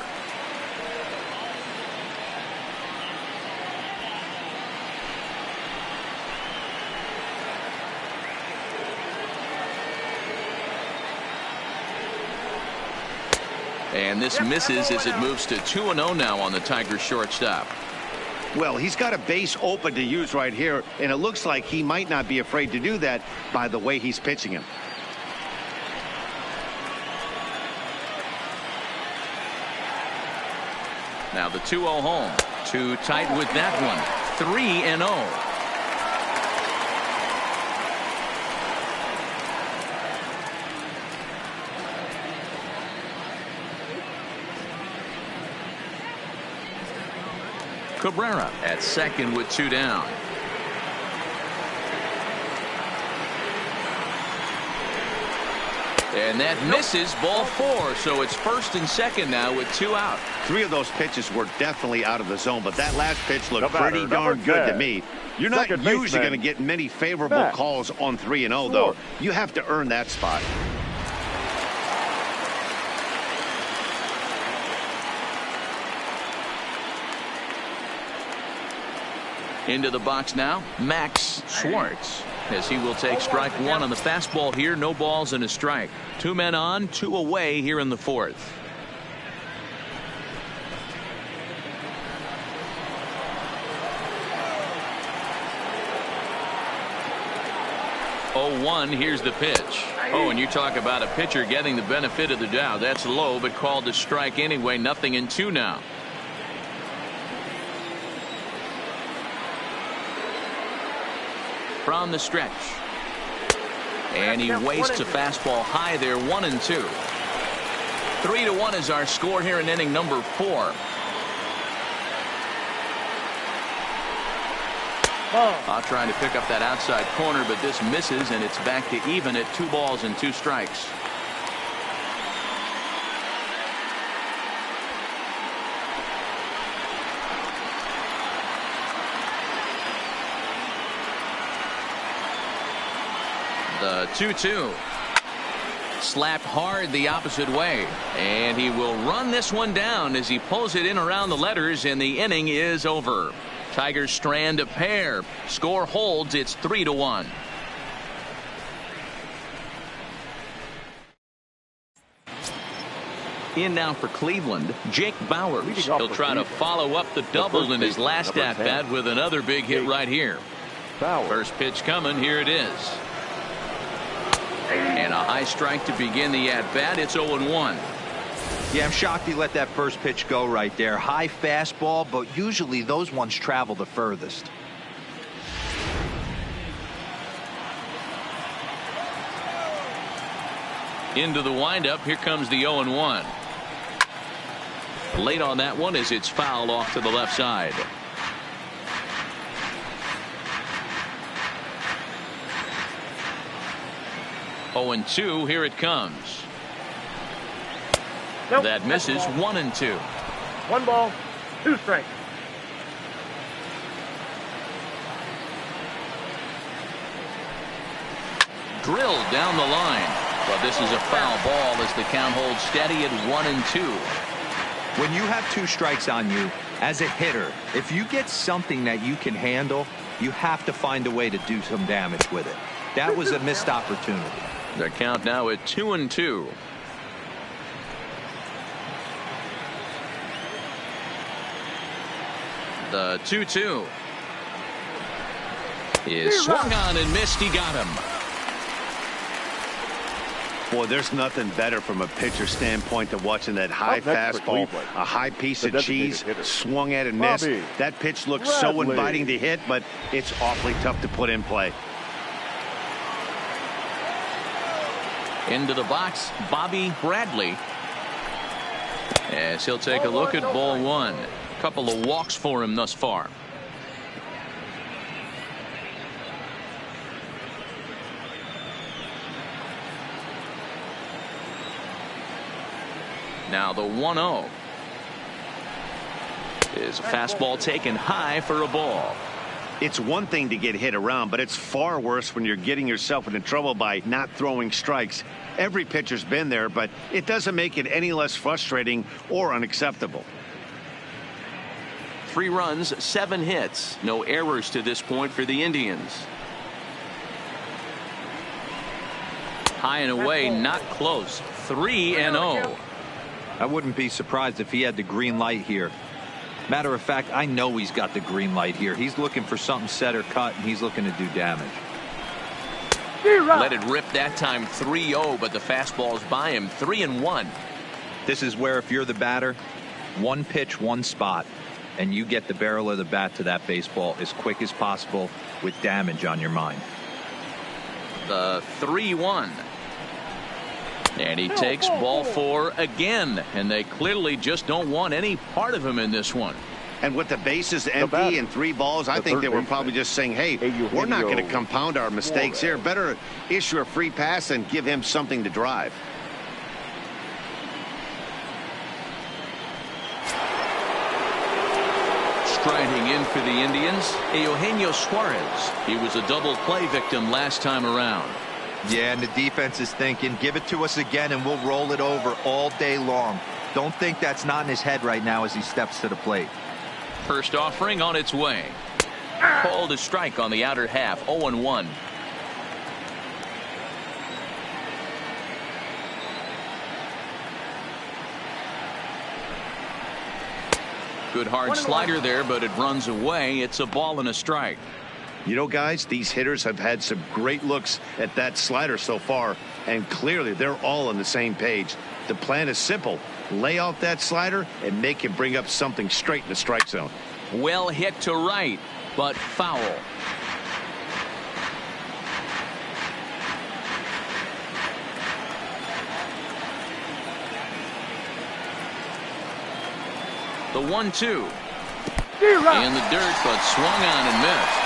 And this misses as it moves to 2-0 now on the Tigers shortstop. Well, he's got a base open to use right here, and it looks like he might not be afraid to do that by the way he's pitching him. Now the 2-0 home. Too tight with that one. 3-0. Cabrera at second with 2 down. And that misses, ball 4. So it's first and second now with 2 out. 3 of those pitches were definitely out of the zone, but that last pitch looked pretty darn good to me. You're not usually going to get many favorable calls on 3-0, though. You have to earn that spot. Into the box now, Max Schwartz, as he will take strike 1 on the fastball here. No balls and a strike. 2 men on, 2 away here in the 4th. Oh, 1, here's the pitch. Oh, and you talk about a pitcher getting the benefit of the doubt. That's low, but called a strike anyway. 0-2 now. From the stretch. And he wastes a fastball high there. 1-2. 3-1 is our score here in inning number 4. Trying to pick up that outside corner, but this misses, and it's back to even at 2 balls and 2 strikes. The 2-2. Slapped hard the opposite way, and he will run this one down as he pulls it in around the letters, and the inning is over. Tigers strand a pair. Score holds. It's 3-1. In now for Cleveland, Jake Bauers. He'll try to follow up the double in his last at-bat with another big hit right here. First pitch coming. Here it is. And a high strike to begin the at-bat. It's 0-1. Yeah, I'm shocked he let that first pitch go right there. High fastball, but usually those ones travel the furthest. Into the windup. Here comes the 0-1. Late on that one as it's fouled off to the left side. Oh, 0-2. Here it comes. Nope, that misses. 1-2. 1 ball, 2 strikes. Drilled down the line. But this is a foul ball as the count holds steady at 1-2. When you have 2 strikes on you, as a hitter, if you get something that you can handle, you have to find a way to do some damage with it. That was a missed opportunity. The count now at 2-2. The 2-2 is swung on and missed. He got him. Boy, there's nothing better from a pitcher standpoint than watching that high fastball, a high piece of cheese, swung at and missed. That pitch looks so inviting to hit, but it's awfully tough to put in play. Into the box, Bobby Bradley, as he'll take a look at ball 1. A couple of walks for him thus far. Now the 1-0 is a fastball taken high for a ball. It's one thing to get hit around, but it's far worse when you're getting yourself into trouble by not throwing strikes. Every pitcher's been there, but it doesn't make it any less frustrating or unacceptable. 3 runs, 7 hits, no errors to this point for the Indians. High and away, not close. 3-0. I wouldn't be surprised if he had the green light here. Matter of fact, I know he's got the green light here. He's looking for something set or cut, and he's looking to do damage. Let it rip that time. 3-0, but the fastball's by him. 3-1. This is where, if you're the batter, One pitch, one spot, and you get the barrel of the bat to that baseball as quick as possible with damage on your mind. The 3-1. And he takes ball 4 again, and they clearly just don't want any part of him in this one. And with the bases empty and 3 balls, I think they were probably just saying, hey, we're not going to compound our mistakes here. Better issue a free pass and give him something to drive. Striding in for the Indians, Eugenio Suarez. He was a double play victim last time around. Yeah, and the defense is thinking, give it to us again and we'll roll it over all day long. Don't think that's not in his head right now as he steps to the plate. First offering on its way. Called a strike on the outer half, 0-1. Good hard slider there, but it runs away. It's a ball and a strike. You know, guys, these hitters have had some great looks at that slider so far, and clearly they're all on the same page. The plan is simple. Lay off that slider and make him bring up something straight in the strike zone. Well hit to right, but foul. The 1-2. In the dirt, but swung on and missed.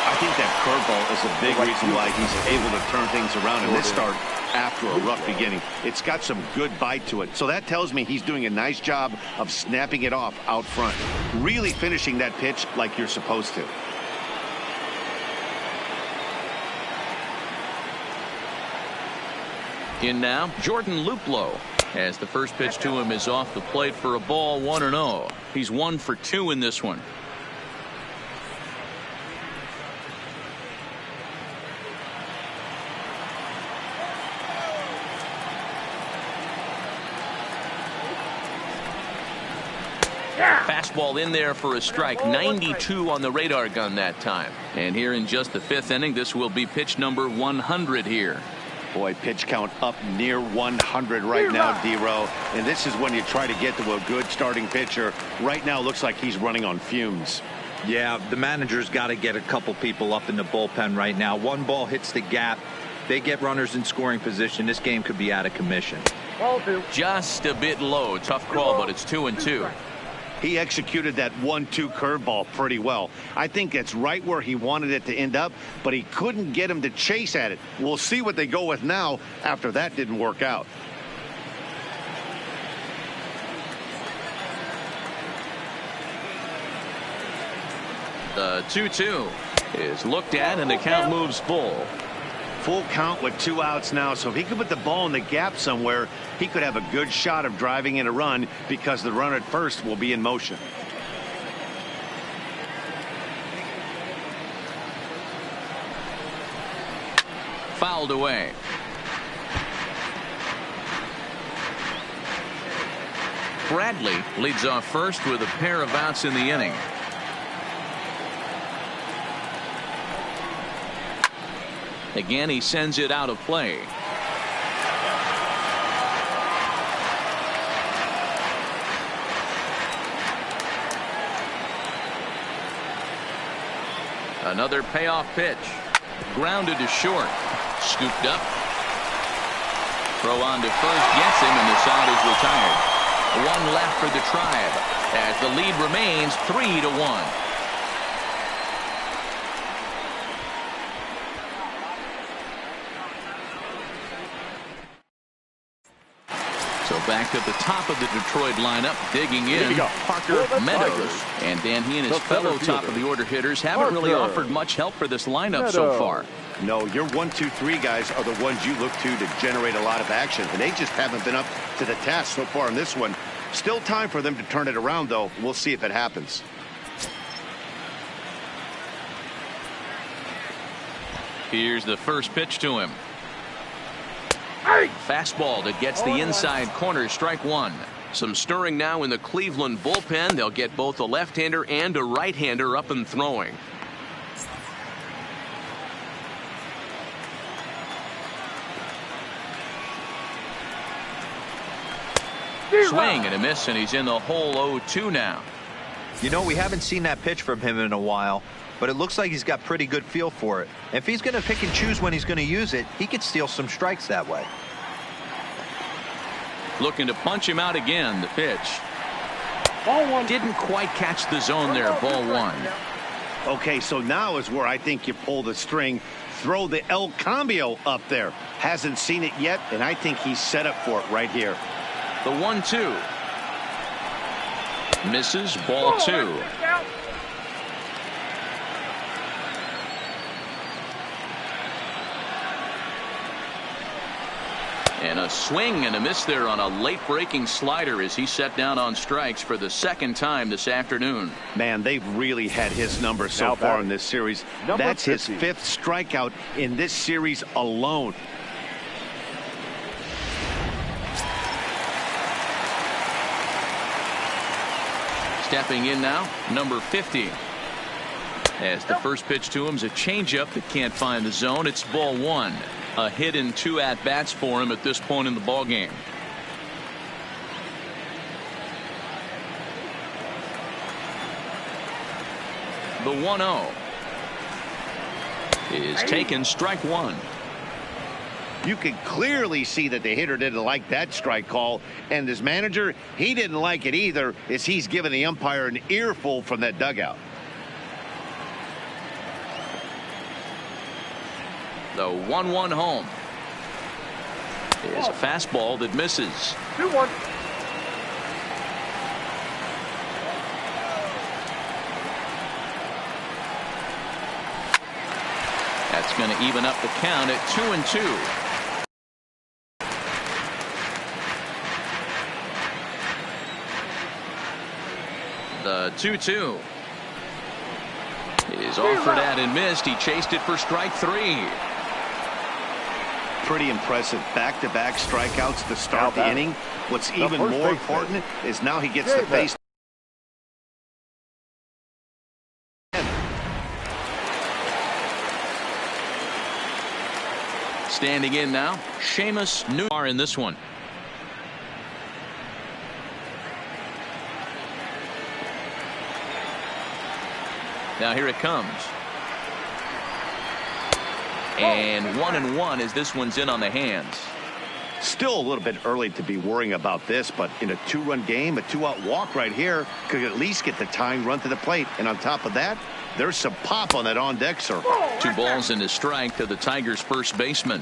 I think that curveball is a big reason why he's able to turn things around in this start after a rough beginning. It's got some good bite to it. So that tells me he's doing a nice job of snapping it off out front. Really finishing that pitch like you're supposed to. In now, Jordan Luplow. As the first pitch to him is off the plate for a ball, 1-0. He's 1 for 2 in this one. Fastball in there for a strike. 92 on the radar gun that time. And here in just the 5th inning, this will be pitch number 100 here. Boy, pitch count up near 100 right now, D-Row. And this is when you try to get to a good starting pitcher. Right now, looks like he's running on fumes. Yeah, the manager's got to get a couple people up in the bullpen right now. One ball hits the gap. They get runners in scoring position. This game could be out of commission. Just a bit low. Tough call, but it's 2-2. He executed that 1-2 curveball pretty well. I think it's right where he wanted it to end up, but he couldn't get him to chase at it. We'll see what they go with now after that didn't work out. The 2-2 is looked at, and the count moves full. Full count with 2 outs now, so if he could put the ball in the gap somewhere, he could have a good shot of driving in a run because the runner at first will be in motion. Fouled away. Bradley leads off first with a pair of outs in the inning. Again, he sends it out of play. Another payoff pitch. Grounded to short. Scooped up. Throw on to first gets him, and the side is retired. 1 left for the Tribe as the lead remains 3-1. So back at the top of the Detroit lineup, digging in, Parker Meadows. And Dan, he and his fellow top of the order hitters haven't really offered much help for this lineup so far. No, your 1, 2, 3 guys are the ones you look to generate a lot of action, and they just haven't been up to the task so far in this one. Still time for them to turn it around, though. We'll see if it happens. Here's the first pitch to him. Fastball that gets the inside corner, strike 1. Some stirring now in the Cleveland bullpen. They'll get both a left-hander and a right-hander up and throwing. Swing and a miss, and he's in the hole 0-2 now. You know, we haven't seen that pitch from him in a while, but it looks like he's got pretty good feel for it. If he's going to pick and choose when he's going to use it, he could steal some strikes that way. Looking to punch him out again. The pitch. Ball one. Didn't quite catch the zone there. Ball one. Okay, so now is where I think you pull the string. Throw the El Cambio up there. Hasn't seen it yet, and I think he's set up for it right here. The 1-2. Misses. Ball two. And a swing and a miss there on a late breaking slider as he set down on strikes for the second time this afternoon. Man, they've really had his number so far in this series. That's his 5th strikeout in this series alone. Stepping in now, number 50. As the first pitch to him is a changeup that can't find the zone. It's ball one. A hit in 2 at-bats for him at this point in the ball game. The 1-0 is taken, strike one. You can clearly see that the hitter didn't like that strike call, and his manager, he didn't like it either, as he's giving the umpire an earful from that dugout. The 1-1 home is a fastball that misses. 2-1. That's going to even up the count at 2-2. The 2-2 is offered at and missed. He chased it for strike three. Pretty impressive back-to-back strikeouts to start the inning. What's even more important is now he gets the face. Standing in now, Seamus Newar in this one. Now here it comes. And 1-1 as this one's in on the hands. Still a little bit early to be worrying about this, but in a 2-run game, a 2-out walk right here could at least get the tying run to the plate. And on top of that, there's some pop on that on-deck circle. 2 balls and a strike to the Tigers' first baseman.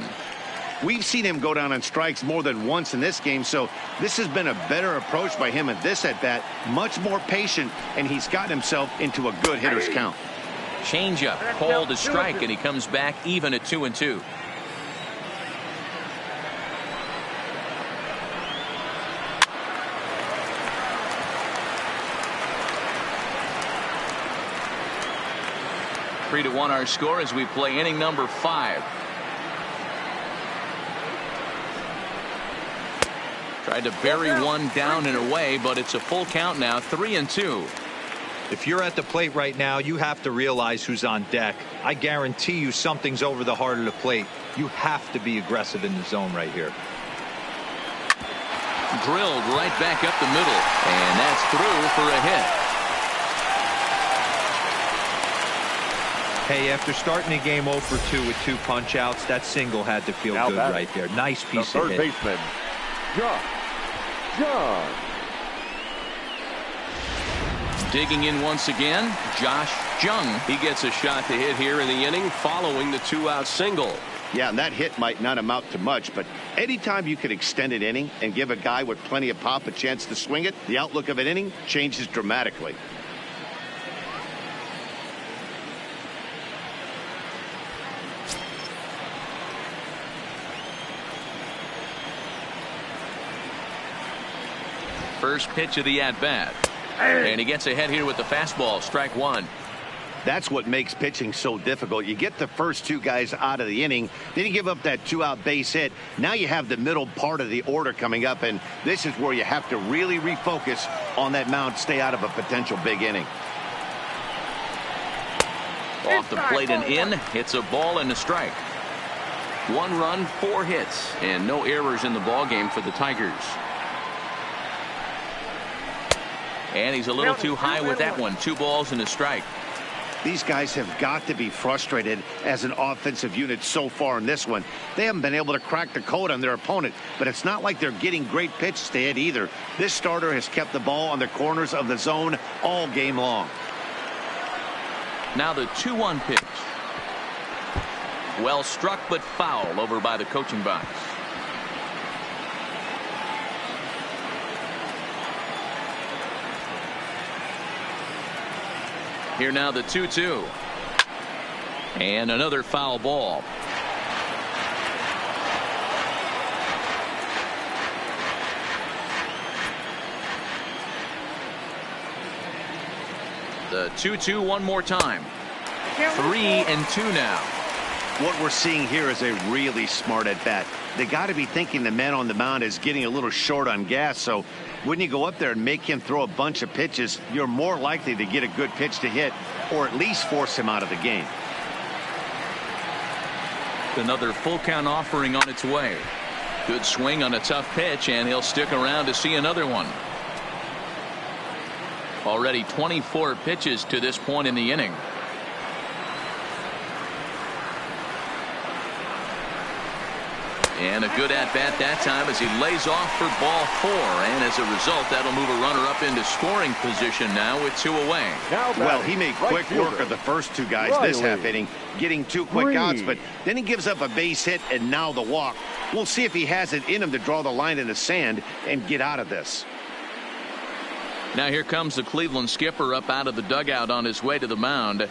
We've seen him go down on strikes more than once in this game, so this has been a better approach by him at this at-bat. Much more patient, and he's gotten himself into a good hitter's count. Changeup called a strike, and he comes back even at 2-2. Three to 1 our score as we play inning number 5. Tried to bury one down and away, but it's a full count now, 3-2. If you're at the plate right now, you have to realize who's on deck. I guarantee you something's over the heart of the plate. You have to be aggressive in the zone right here. Drilled right back up the middle, and that's through for a hit. Hey, after starting the game 0 for 2 with 2 punch outs, that single had to feel good right there. Nice piece of hit. Third baseman, John. Digging in once again, Josh Jung. He gets a shot to hit here in the inning following the 2-out single. Yeah, and that hit might not amount to much, but anytime you can extend an inning and give a guy with plenty of pop a chance to swing it, the outlook of an inning changes dramatically. First pitch of the at-bat. And he gets ahead here with the fastball, strike one. That's what makes pitching so difficult. You get the first 2 guys out of the inning, then you give up that 2-out base hit. Now you have the middle part of the order coming up, and this is where you have to really refocus on that mound, stay out of a potential big inning. Off the plate and in, it's a ball and a strike. 1 run, 4 hits, and no errors in the ball game for the Tigers. And he's a little too high with that one. 2 balls and a strike. These guys have got to be frustrated as an offensive unit so far in this one. They haven't been able to crack the code on their opponent, but it's not like they're getting great pitches to hit either. This starter has kept the ball on the corners of the zone all game long. Now the 2-1 pitch. Well struck, but foul over by the coaching box. Here now the 2-2. And another foul ball. The 2-2 one more time. 3-2 now. What we're seeing here is a really smart at bat. They got to be thinking the man on the mound is getting a little short on gas, so when you go up there and make him throw a bunch of pitches, you're more likely to get a good pitch to hit or at least force him out of the game. Another full count offering on its way. Good swing on a tough pitch, and he'll stick around to see another one. Already 24 pitches to this point in the inning. And a good at-bat that time as he lays off for ball 4. And as a result, that'll move a runner up into scoring position now with 2 away. Well, he made quick work of the first 2 guys this half inning, getting 2 quick outs, but then he gives up a base hit and now the walk. We'll see if he has it in him to draw the line in the sand and get out of this. Now here comes the Cleveland skipper up out of the dugout on his way to the mound.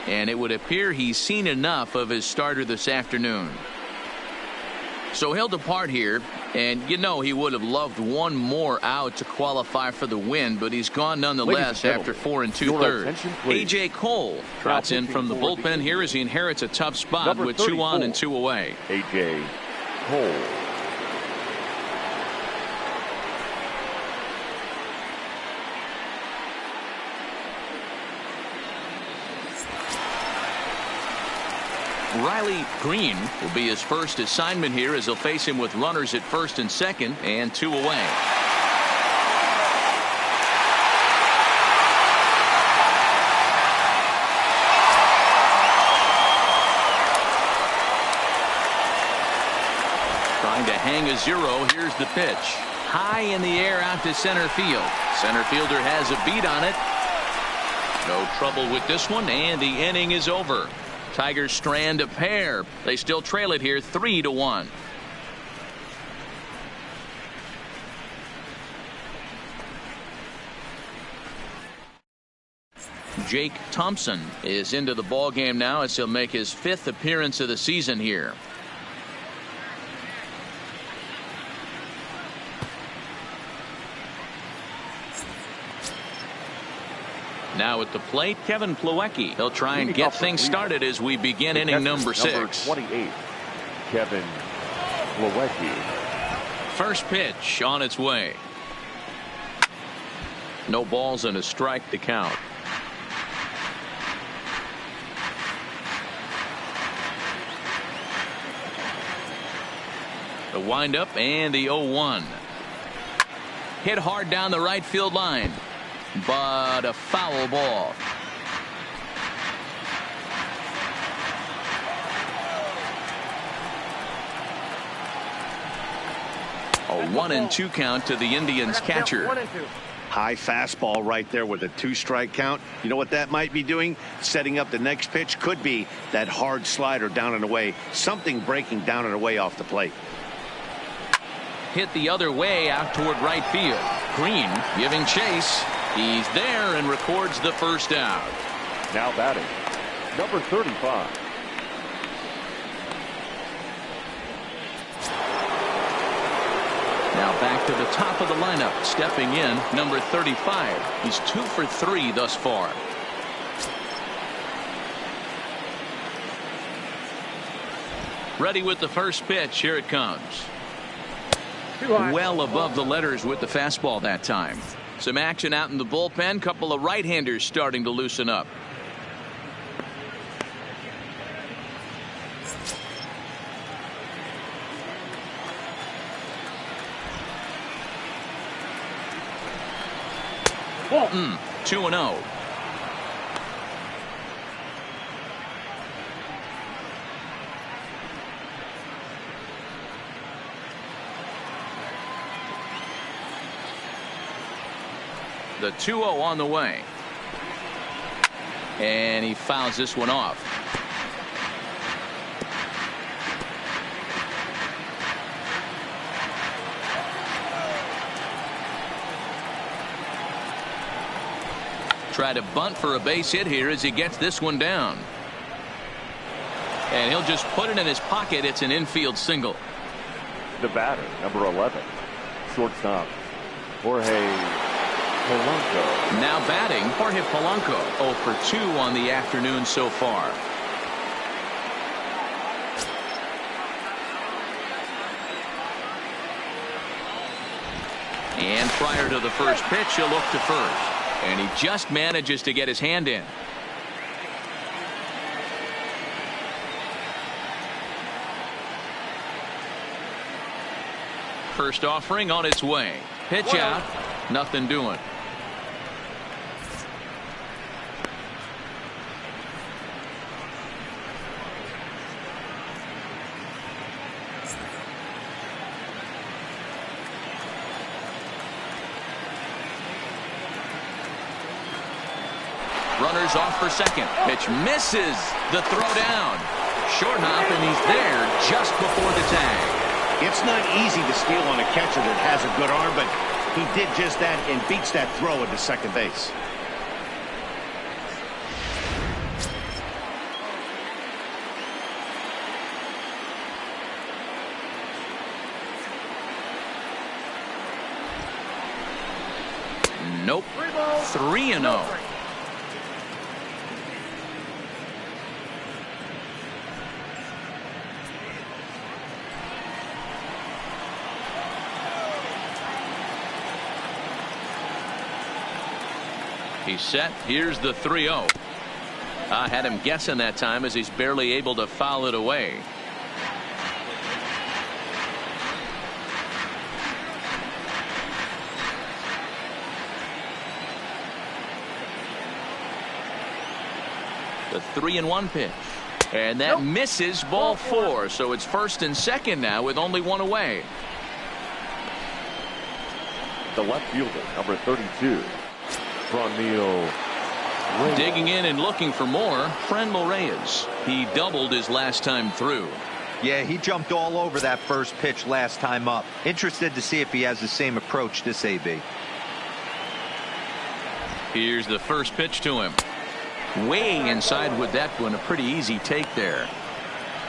And it would appear he's seen enough of his starter this afternoon. So he'll depart here, and you know he would have loved one more out to qualify for the win, but he's gone nonetheless after 4 2/3. A.J. Cole trots in from the bullpen here as he inherits a tough spot with 2 on and 2 away. A.J. Cole. Riley Green will be his first assignment here as he'll face him with runners at first and second and 2 away. Trying to hang a 0. Here's the pitch. High in the air out to center field. Center fielder has a beat on it. No trouble with this one, and the inning is over. Tigers strand a pair. They still trail it here 3-1. Jake Thompson is into the ball game now as he'll make his 5th appearance of the season here. Now at the plate, Kevin Plawecki. He'll try and get things started as we begin inning number 6. Number 28, Kevin Plawecki. First pitch on its way. No balls and a strike to count. The windup and the 0-1. Hit hard down the right field line. But a foul ball. A 1-2 count to the Indians catcher. High fastball right there with a 2-strike count. You know what that might be doing? Setting up the next pitch. Could be that hard slider down and away. Something breaking down and away off the plate. Hit the other way out toward right field. Green giving chase. He's there and records the first out. Now batting, number 35. Now back to the top of the lineup. Stepping in, number 35. He's 2 for 3 thus far. Ready with the first pitch. Here it comes. Well above the letters with the fastball that time. Some action out in the bullpen. Couple of right-handers starting to loosen up. Ball. 2-0. The 2-0 on the way. And he fouls this one off. Try to bunt for a base hit here as he gets this one down. And he'll just put it in his pocket. It's an infield single. The batter, number 11, shortstop, Jorge Polanco. Now batting, Jorge Polanco, 0 for 2 on the afternoon so far. And prior to the first pitch, he'll look to first. And he just manages to get his hand in. First offering on its way. Pitch out. Nothing doing. Runners off for second. Pitch misses. The throw down. Short hop, and he's there just before the tag. It's not easy to steal on a catcher that has a good arm, but he did just that and beats that throw into second base. Nope. 3-0. He's set. Here's the 3-0. I had him guessing that time as he's barely able to foul it away. The 3-1 pitch. And that misses, ball 4. So it's first and second now with only one away. The left fielder, number 32. Digging in and looking for more, Franmil Reyes. He doubled his last time through. Yeah, he jumped all over that first pitch last time up. Interested to see if he has the same approach this AB. Here's the first pitch to him. Way inside with that one. A pretty easy take there.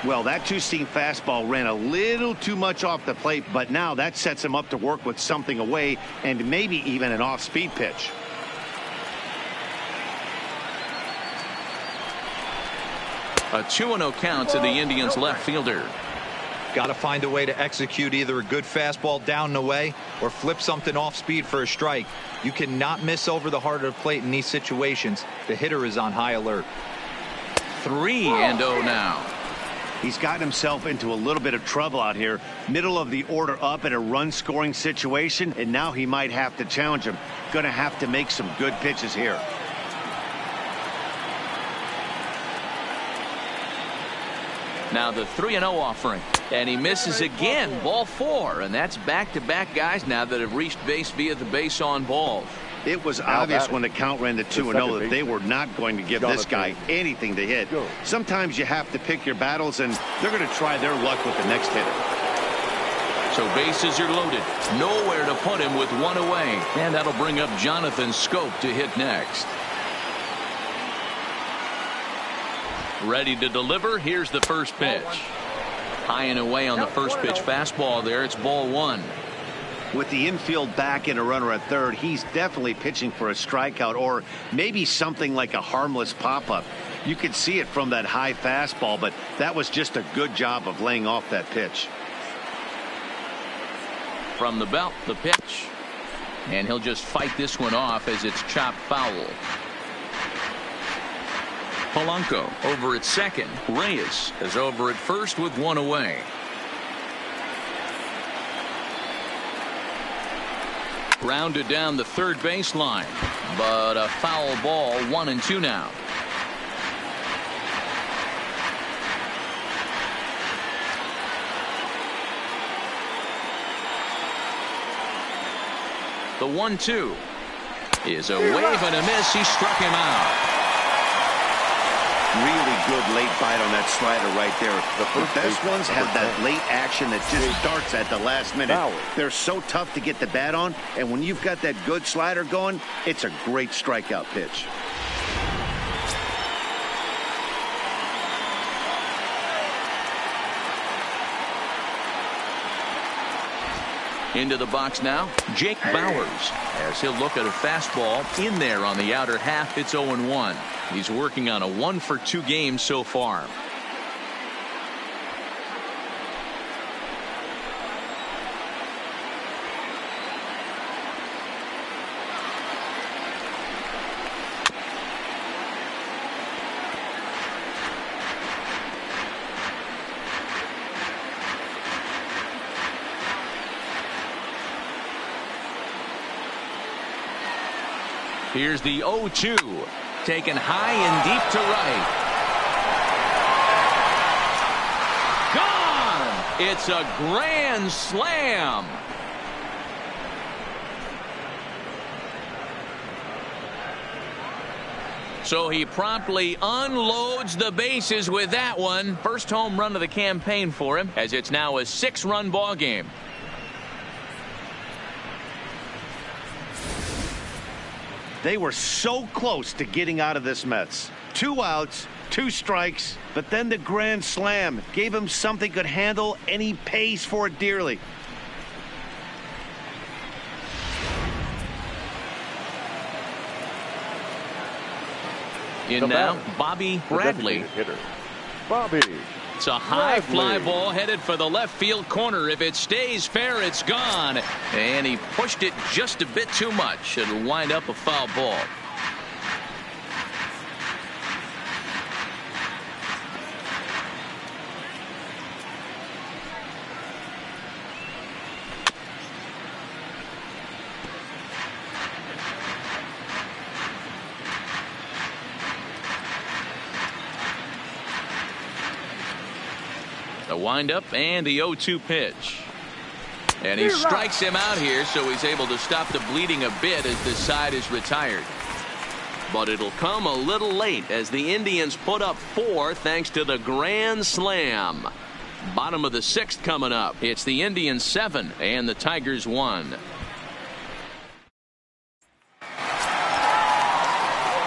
Well, that two-seam fastball ran a little too much off the plate, but now that sets him up to work with something away and maybe even an off-speed pitch. A 2-0 count to the Indians left fielder. Got to find a way to execute either a good fastball down and away or flip something off speed for a strike. You cannot miss over the heart of the plate in these situations. The hitter is on high alert. 3-0 now. He's gotten himself into a little bit of trouble out here. Middle of the order up in a run scoring situation, and now he might have to challenge him. Going to have to make some good pitches here. Now the 3-0 offering, and he misses again. Ball 4, and that's back-to-back guys now that have reached base via the base on balls. It was obvious when the count ran to 2-0 that they were not going to give this guy anything to hit. Sometimes you have to pick your battles, and they're going to try their luck with the next hitter. So bases are loaded. Nowhere to put him with one away. And that'll bring up Jonathan Scope to hit next. Ready to deliver. Here's the first pitch. High and away on the first pitch fastball there. It's ball 1. With the infield back and a runner at third, he's definitely pitching for a strikeout or maybe something like a harmless pop-up. You could see it from that high fastball, but that was just a good job of laying off that pitch. From the belt, the pitch. And he'll just fight this one off as it's chopped foul. Polanco over at second. Reyes is over at first with one away. Grounded down the third baseline, but a foul ball. 1-2 now. The 1-2 is a wave and a miss. He struck him out. Really good late bite on that slider right there. The best ones have that late action that just starts at the last minute. They're so tough to get the bat on, and when you've got that good slider going, it's a great strikeout pitch. Into the box now, Jake Bauers, as he'll look at a fastball in there on the outer half. It's 0-1. He's working on a 1-for-2 game so far. Here's the 0-2, taken high and deep to right. Gone! It's a grand slam. So he promptly unloads the bases with that one. First home run of the campaign for him, as it's now a 6-run ball game. They were so close to getting out of this mess. 2 outs, 2 strikes, but then the grand slam gave him something could handle, and he pays for it dearly. In now, Bobby Bradley. Bobby. It's a high fly ball headed for the left field corner. If it stays fair, it's gone. And he pushed it just a bit too much. It'll wind up a foul ball. The windup and the 0-2 pitch. And he strikes him out here, so he's able to stop the bleeding a bit as this side is retired. But it'll come a little late as the Indians put up 4 thanks to the grand slam. Bottom of the 6th coming up. It's the Indians 7 and the Tigers 1.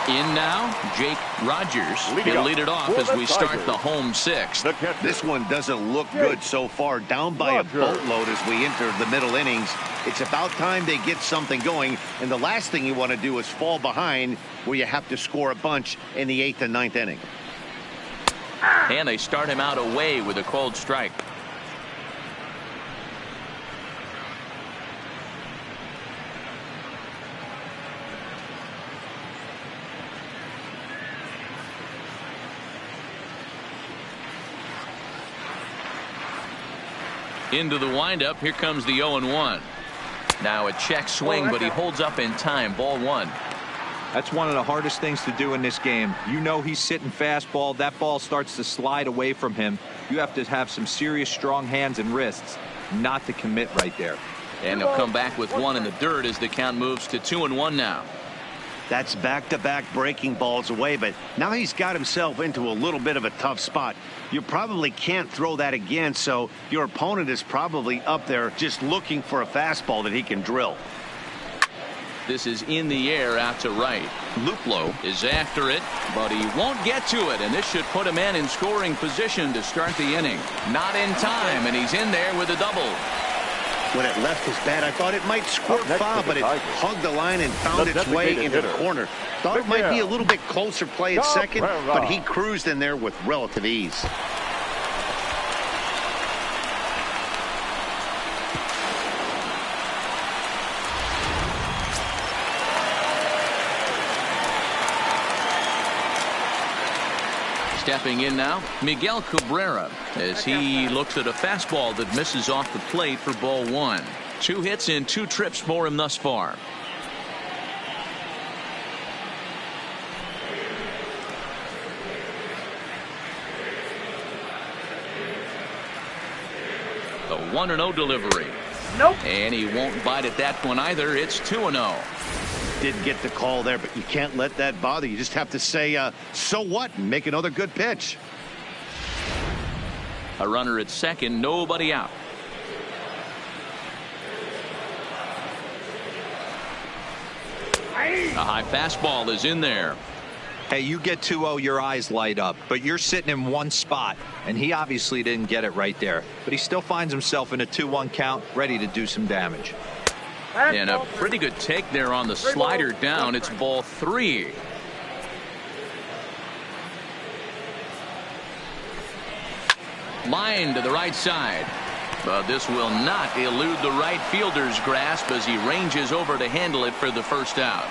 In now, Jake Rogers. He'll lead it off as we start the home 6th. This one doesn't look good so far. Down by a boatload as we enter the middle innings. It's about time they get something going. And the last thing you want to do is fall behind where you have to score a bunch in the 8th and 9th inning. And they start him out away with a cold strike. Into the windup. Here comes the 0-1. Now a check swing, but he holds up in time. Ball 1. That's one of the hardest things to do in this game. You know he's sitting fastball. That ball starts to slide away from him. You have to have some serious strong hands and wrists not to commit right there. And he'll come back with 1 in the dirt as the count moves to 2-1 now. That's back-to-back breaking balls away, but now he's got himself into a little bit of a tough spot. You probably can't throw that again, so your opponent is probably up there just looking for a fastball that he can drill. This is in the air out to right. Luplow is after it, but he won't get to it, and this should put a man in scoring position to start the inning. Not in time, and he's in there with a double. When it left his bat, I thought it might squirt foul, but it hugged the line and found its way into the corner. Thought it might be a little bit closer play at second, but he cruised in there with relative ease. Stepping in now, Miguel Cabrera, as he looks at a fastball that misses off the plate for ball 1. 2 hits and 2 trips for him thus far. The 1-0 delivery. Nope. And he won't bite at that one either. It's 2-0. Didn't get the call there, but you can't let that bother you. Just have to say, so what, and make another good pitch. A runner at second, nobody out. A high fastball is in there. Hey, you get 2-0, your eyes light up, but you're sitting in one spot, and he obviously didn't get it right there. But he still finds himself in a 2-1 count, ready to do some damage. And a pretty good take there on the slider down. It's ball 3. Line to the right side. But this will not elude the right fielder's grasp as he ranges over to handle it for the first out.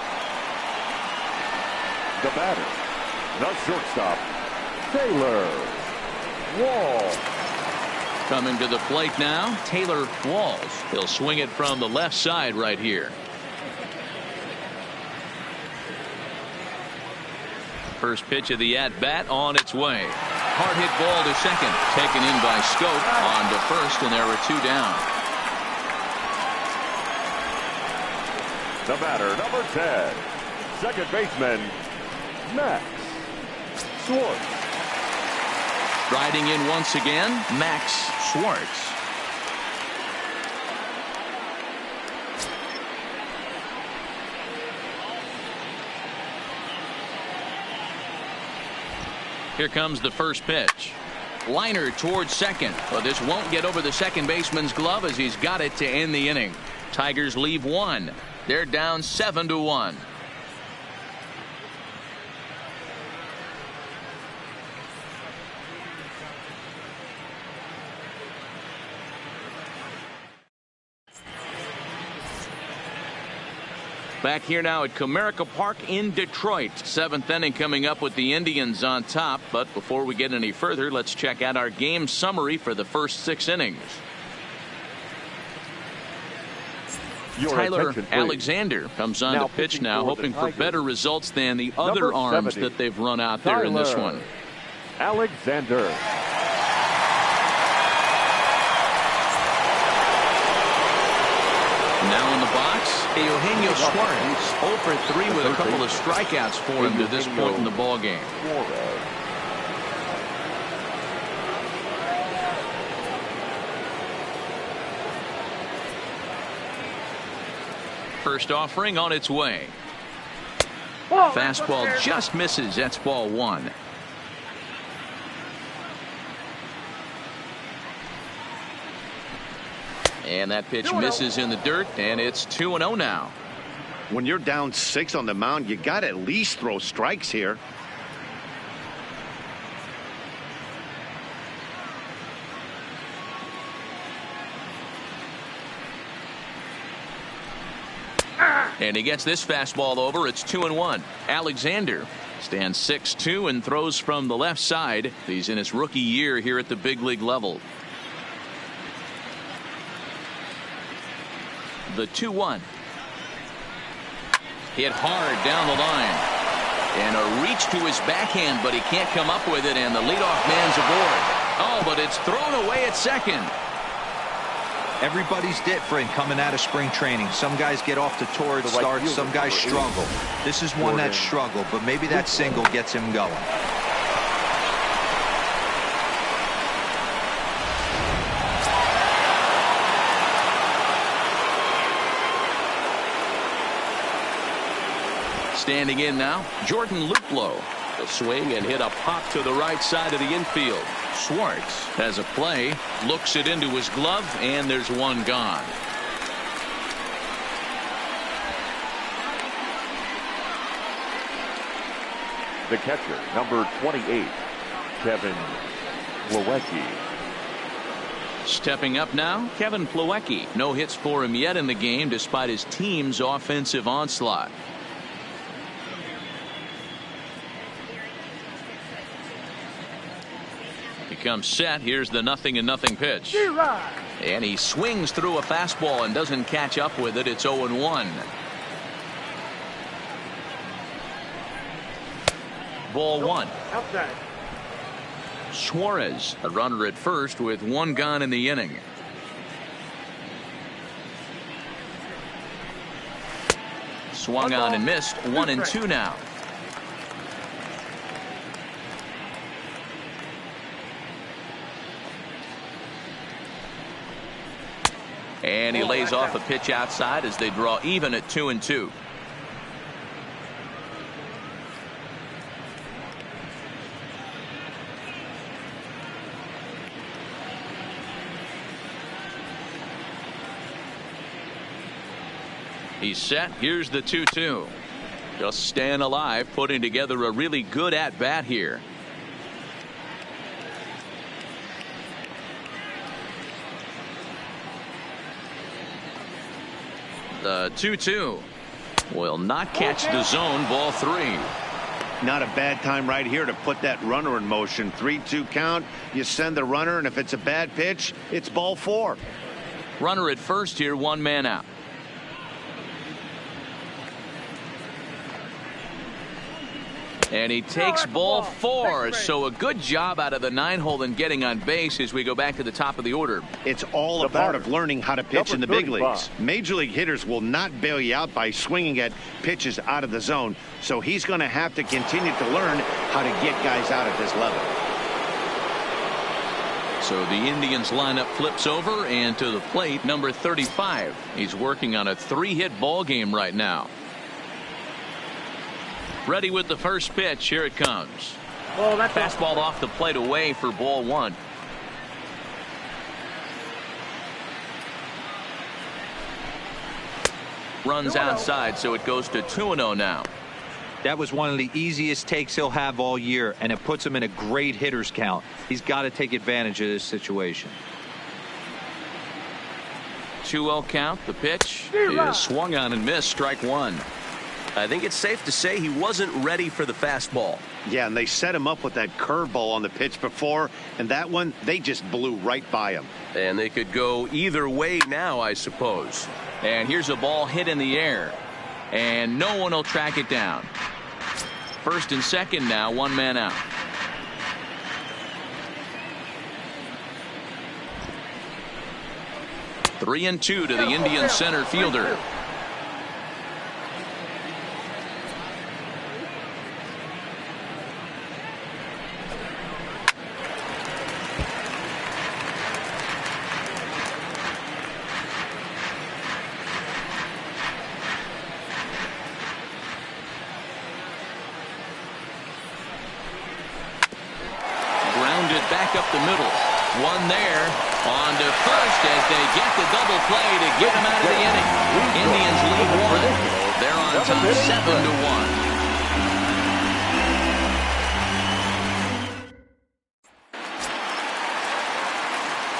The batter, the shortstop, Taylor Walls. Coming to the plate now, Taylor Walls. He'll swing it from the left side right here. First pitch of the at-bat on its way. Hard hit ball to second. Taken in by Scope on to first, and there are 2 down. The batter, number 10, second baseman, Max Schwartz. Riding in once again, Max Schwartz. Here comes the first pitch. Liner towards second, but this won't get over the second baseman's glove as he's got it to end the inning. Tigers leave 1. They're down 7-1. Back here now at Comerica Park in Detroit. 7th inning coming up with the Indians on top. But before we get any further, let's check out our game summary for the first 6 innings. Tyler Alexander comes on to pitch now, hoping for better results than the other arms that they've run out there in this one. Alexander. Now in the box, Eugenio Suarez, 0 for 3 with a couple of strikeouts for him to this point in the ball game. First offering on its way. Fastball just misses. That's ball 1. And that pitch misses in the dirt, and it's 2-0 now. When you're down 6 on the mound, you got to at least throw strikes here. And he gets this fastball over. It's 2-1. Alexander stands 6'2" and throws from the left side. He's in his rookie year here at the big league level. The 2-1. Hit hard down the line. And a reach to his backhand, but he can't come up with it, and the leadoff man's aboard. Oh, but it's thrown away at second. Everybody's different coming out of spring training. Some guys get off to torrid starts, some guys struggle. This is one that struggled, but maybe that single gets him going. Standing in now, Jordan Luplow. The swing and hit a pop to the right side of the infield. Schwartz has a play, looks it into his glove, and there's one gone. The catcher, number 28, Kevin Plawecki. Stepping up now, Kevin Plawecki. No hits for him yet in the game despite his team's offensive onslaught. He comes set. Here's the 0-0 pitch. And he swings through a fastball and doesn't catch up with it. It's 0-1. Ball one. Outside. Suarez, a runner at first with one gone in the inning. Swung on and missed. 1-2 now. And he lays off a pitch outside as they draw even at 2-2. He's set. Here's the 2-2. Just staying alive, putting together a really good at bat here. The 2-2 will not catch the zone. Ball three. Not a bad time right here to put that runner in motion. 3-2 count. You send the runner, and if it's a bad pitch, it's ball four. Runner at first here, one man out. And he takes ball four. So a good job out of the 9-hole in getting on base as we go back to the top of the order. It's all a part of learning how to pitch in the big leagues. Major league hitters will not bail you out by swinging at pitches out of the zone. So he's going to have to continue to learn how to get guys out at this level. So the Indians lineup flips over, and to the plate, number 35. He's working on a 3-hit ball game right now. Ready with the first pitch. Here it comes. Oh, that's fastball off the plate away for ball one. Runs outside, so it goes to 2-0 now. That was one of the easiest takes he'll have all year, and it puts him in a great hitter's count. He's got to take advantage of this situation. 2-0 count. The pitch is swung on and missed. Strike one. I think it's safe to say he wasn't ready for the fastball. Yeah, and they set him up with that curveball on the pitch before, and that one, they just blew right by him. And they could go either way now, I suppose. And here's a ball hit in the air, and no one will track it down. First and second now, one man out. Three and two to the Indian center fielder. Back up the middle. One there. On to first as they get the double play to get him out of the inning. Indians lead one. They're on top 7-1.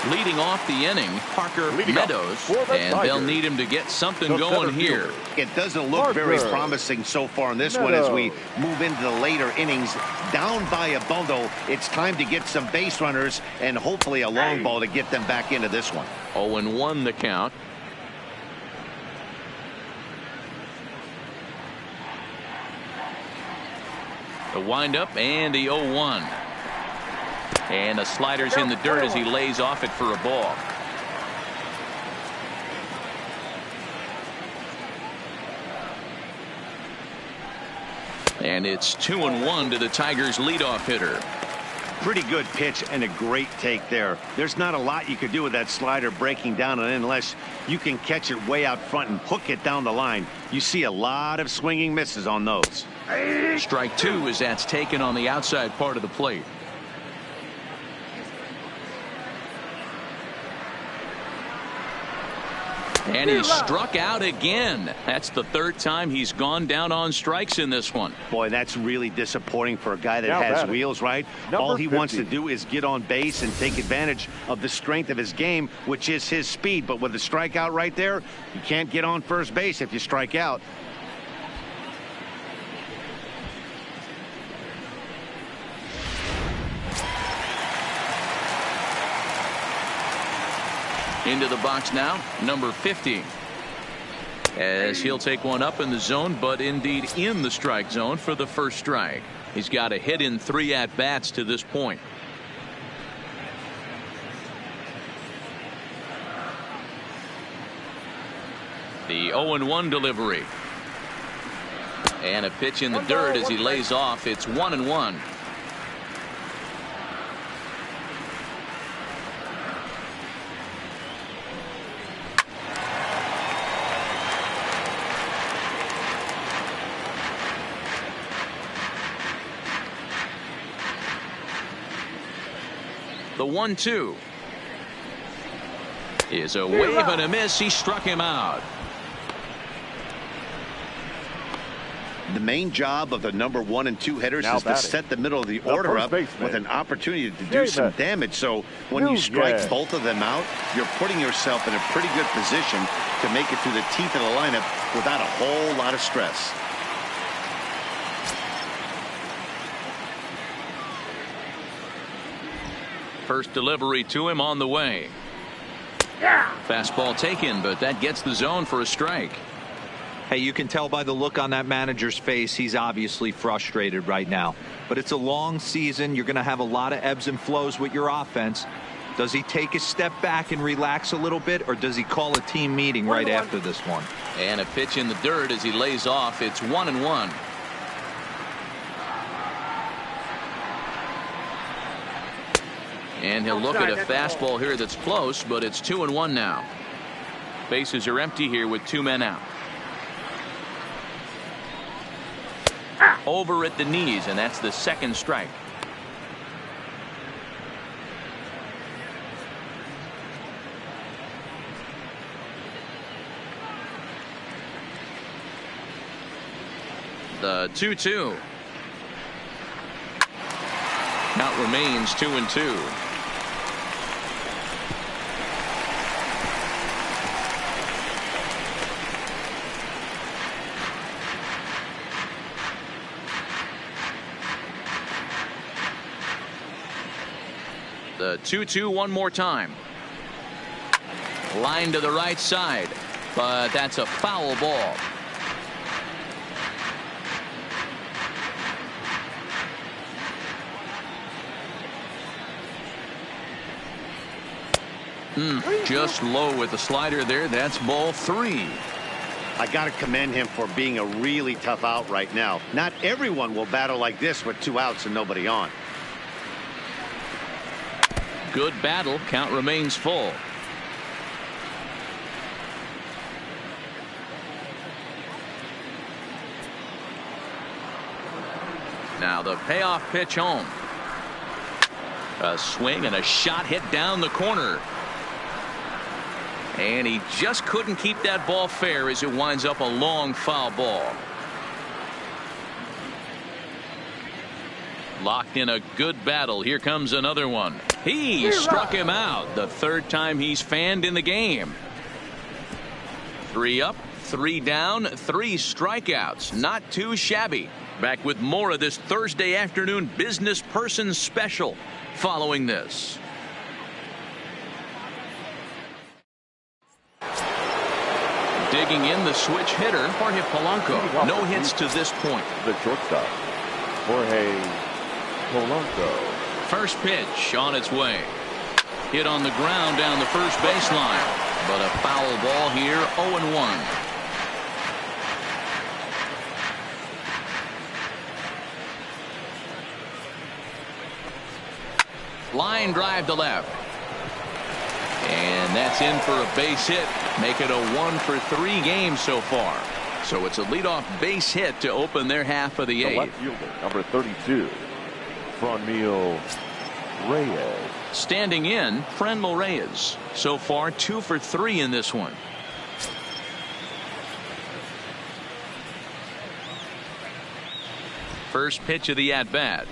Leading off the inning, Parker Meadows, and they'll need him to get something going here. It doesn't look very promising so far in this one as we move into the later innings. Down by a bundle, it's time to get some base runners and hopefully a long ball to get them back into this one. 0-1 the count. The windup and the 0-1. And the slider's in the dirt as he lays off it for a ball. And it's 2-1 to the Tigers' leadoff hitter. Pretty good pitch and a great take there. There's not a lot you could do with that slider breaking down and unless you can catch it way out front and hook it down the line. You see a lot of swinging misses on those. Strike two as that's taken on the outside part of the plate. And he struck out again. That's the third time he's gone down on strikes in this one. Boy, that's really disappointing for a guy that has wheels, right? All he wants to do is get on base and take advantage of the strength of his game, which is his speed. But with the strikeout right there, you can't get on first base if you strike out. Into the box now, number 50. As he'll take one up in the zone, but indeed in the strike zone for the first strike. He's got a hit in 3 at-bats to this point. The 0-1 delivery. And a pitch in the dirt as he lays off. It's 1-1. The 1-2 is a wave and a miss. He struck him out. The main job of the number 1 and 2 hitters is to set the middle of the order up with an opportunity to do some damage. So when you strike both of them out, you're putting yourself in a pretty good position to make it through the teeth of the lineup without a whole lot of stress. First delivery to him on the way. Fastball taken, but that gets the zone for a strike. Hey, you can tell by the look on that manager's face he's obviously frustrated right now. But it's a long season. You're going to have a lot of ebbs and flows with your offense. Does he take a step back and relax a little bit, or does he call a team meeting right after this one? And a pitch in the dirt as he lays off. It's 1-1. And he'll look at a fastball here that's close, but it's 2-1 now. Bases are empty here with 2 men out. Over at the knees, and that's the second strike. The 2-2. Count remains 2-2. The 2-2 one more time. Line to the right side, but that's a foul ball. Just low with the slider there. That's ball 3. I got to commend him for being a really tough out right now. Not everyone will battle like this with 2 outs and nobody on. Good battle. Count remains full. Now the payoff pitch home. A swing and a shot hit down the corner. And he just couldn't keep that ball fair as it winds up a long foul ball. Locked in a good battle. Here comes another one. He struck him out. The 3rd time he's fanned in the game. 3 up, 3 down, 3 strikeouts. Not too shabby. Back with more of this Thursday afternoon business person special following this. Digging in, the switch hitter, Jorge Polanco. No hits to this point. The shortstop, Jorge Polanco. First pitch on its way. Hit on the ground down the first baseline. But a foul ball here, 0-1. Line drive to left. And that's in for a base hit. Make it a 1-for-3 game so far. So it's a leadoff base hit to open their half of the 8th. Left fielder, number 32, Franmil Reyes. Standing in, Franmil Reyes. So far 2 for 3 in this one. First pitch of the at-bat.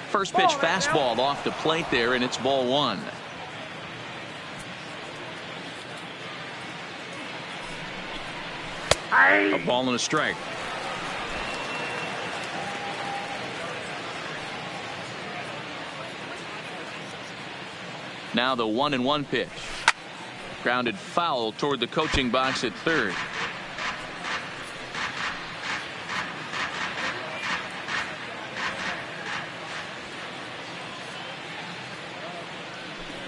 First pitch fastball off the plate there, and it's ball 1. A ball and a strike. Now the 1-1 pitch. Grounded foul toward the coaching box at third.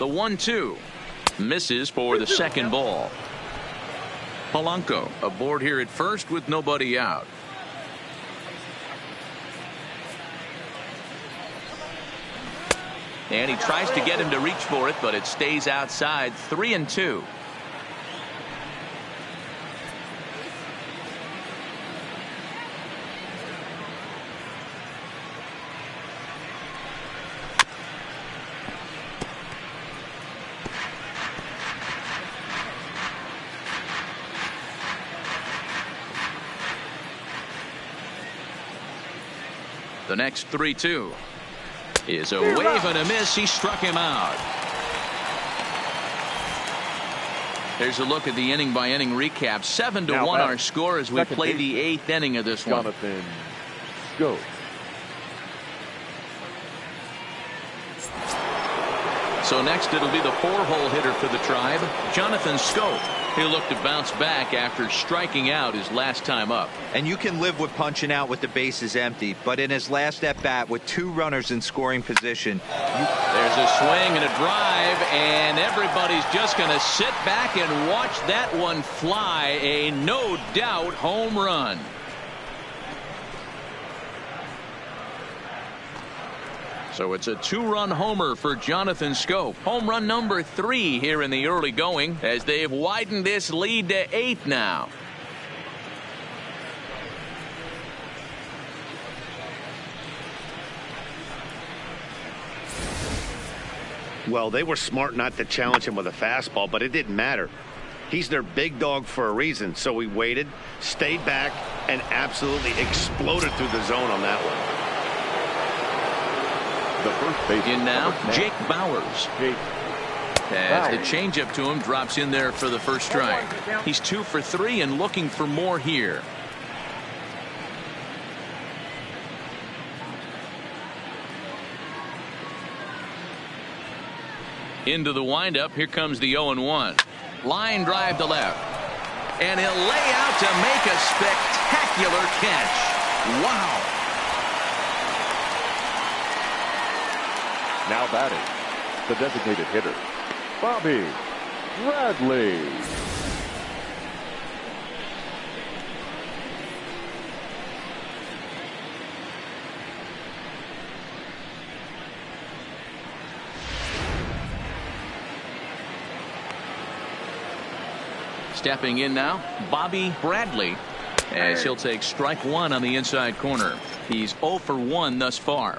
The 1-2 misses for the second ball. Polanco aboard here at first with nobody out. And he tries to get him to reach for it, but it stays outside. 3-2. The next 3-2 is a wave and a miss. He struck him out. There's a look at the inning by inning recap. 7-1 our score as we play the 8th inning of this one. Jonathan Schoop. So next it'll be the 4-hole hitter for the Tribe, Jonathan Schoop. He'll look to bounce back after striking out his last time up. And you can live with punching out with the bases empty, but in his last at bat with 2 runners in scoring position. There's a swing and a drive, and everybody's just going to sit back and watch that one fly. A no doubt home run. So it's a 2-run homer for Jonathan Schoop. Home run number 3 here in the early going as they've widened this lead to 8 now. Well, they were smart not to challenge him with a fastball, but it didn't matter. He's their big dog for a reason, so he waited, stayed back, and absolutely exploded through the zone on that one. The first base in now, Jake Bauers. As the changeup to him drops in there for the first strike. He's 2 for 3 and looking for more here. Into the windup. Here comes the 0-1. Line drive to left. And he'll lay out to make a spectacular catch. Wow. Now batting, the designated hitter, Bobby Bradley. Stepping in now, Bobby Bradley, as he'll take strike 1 on the inside corner. He's 0 for 1 thus far.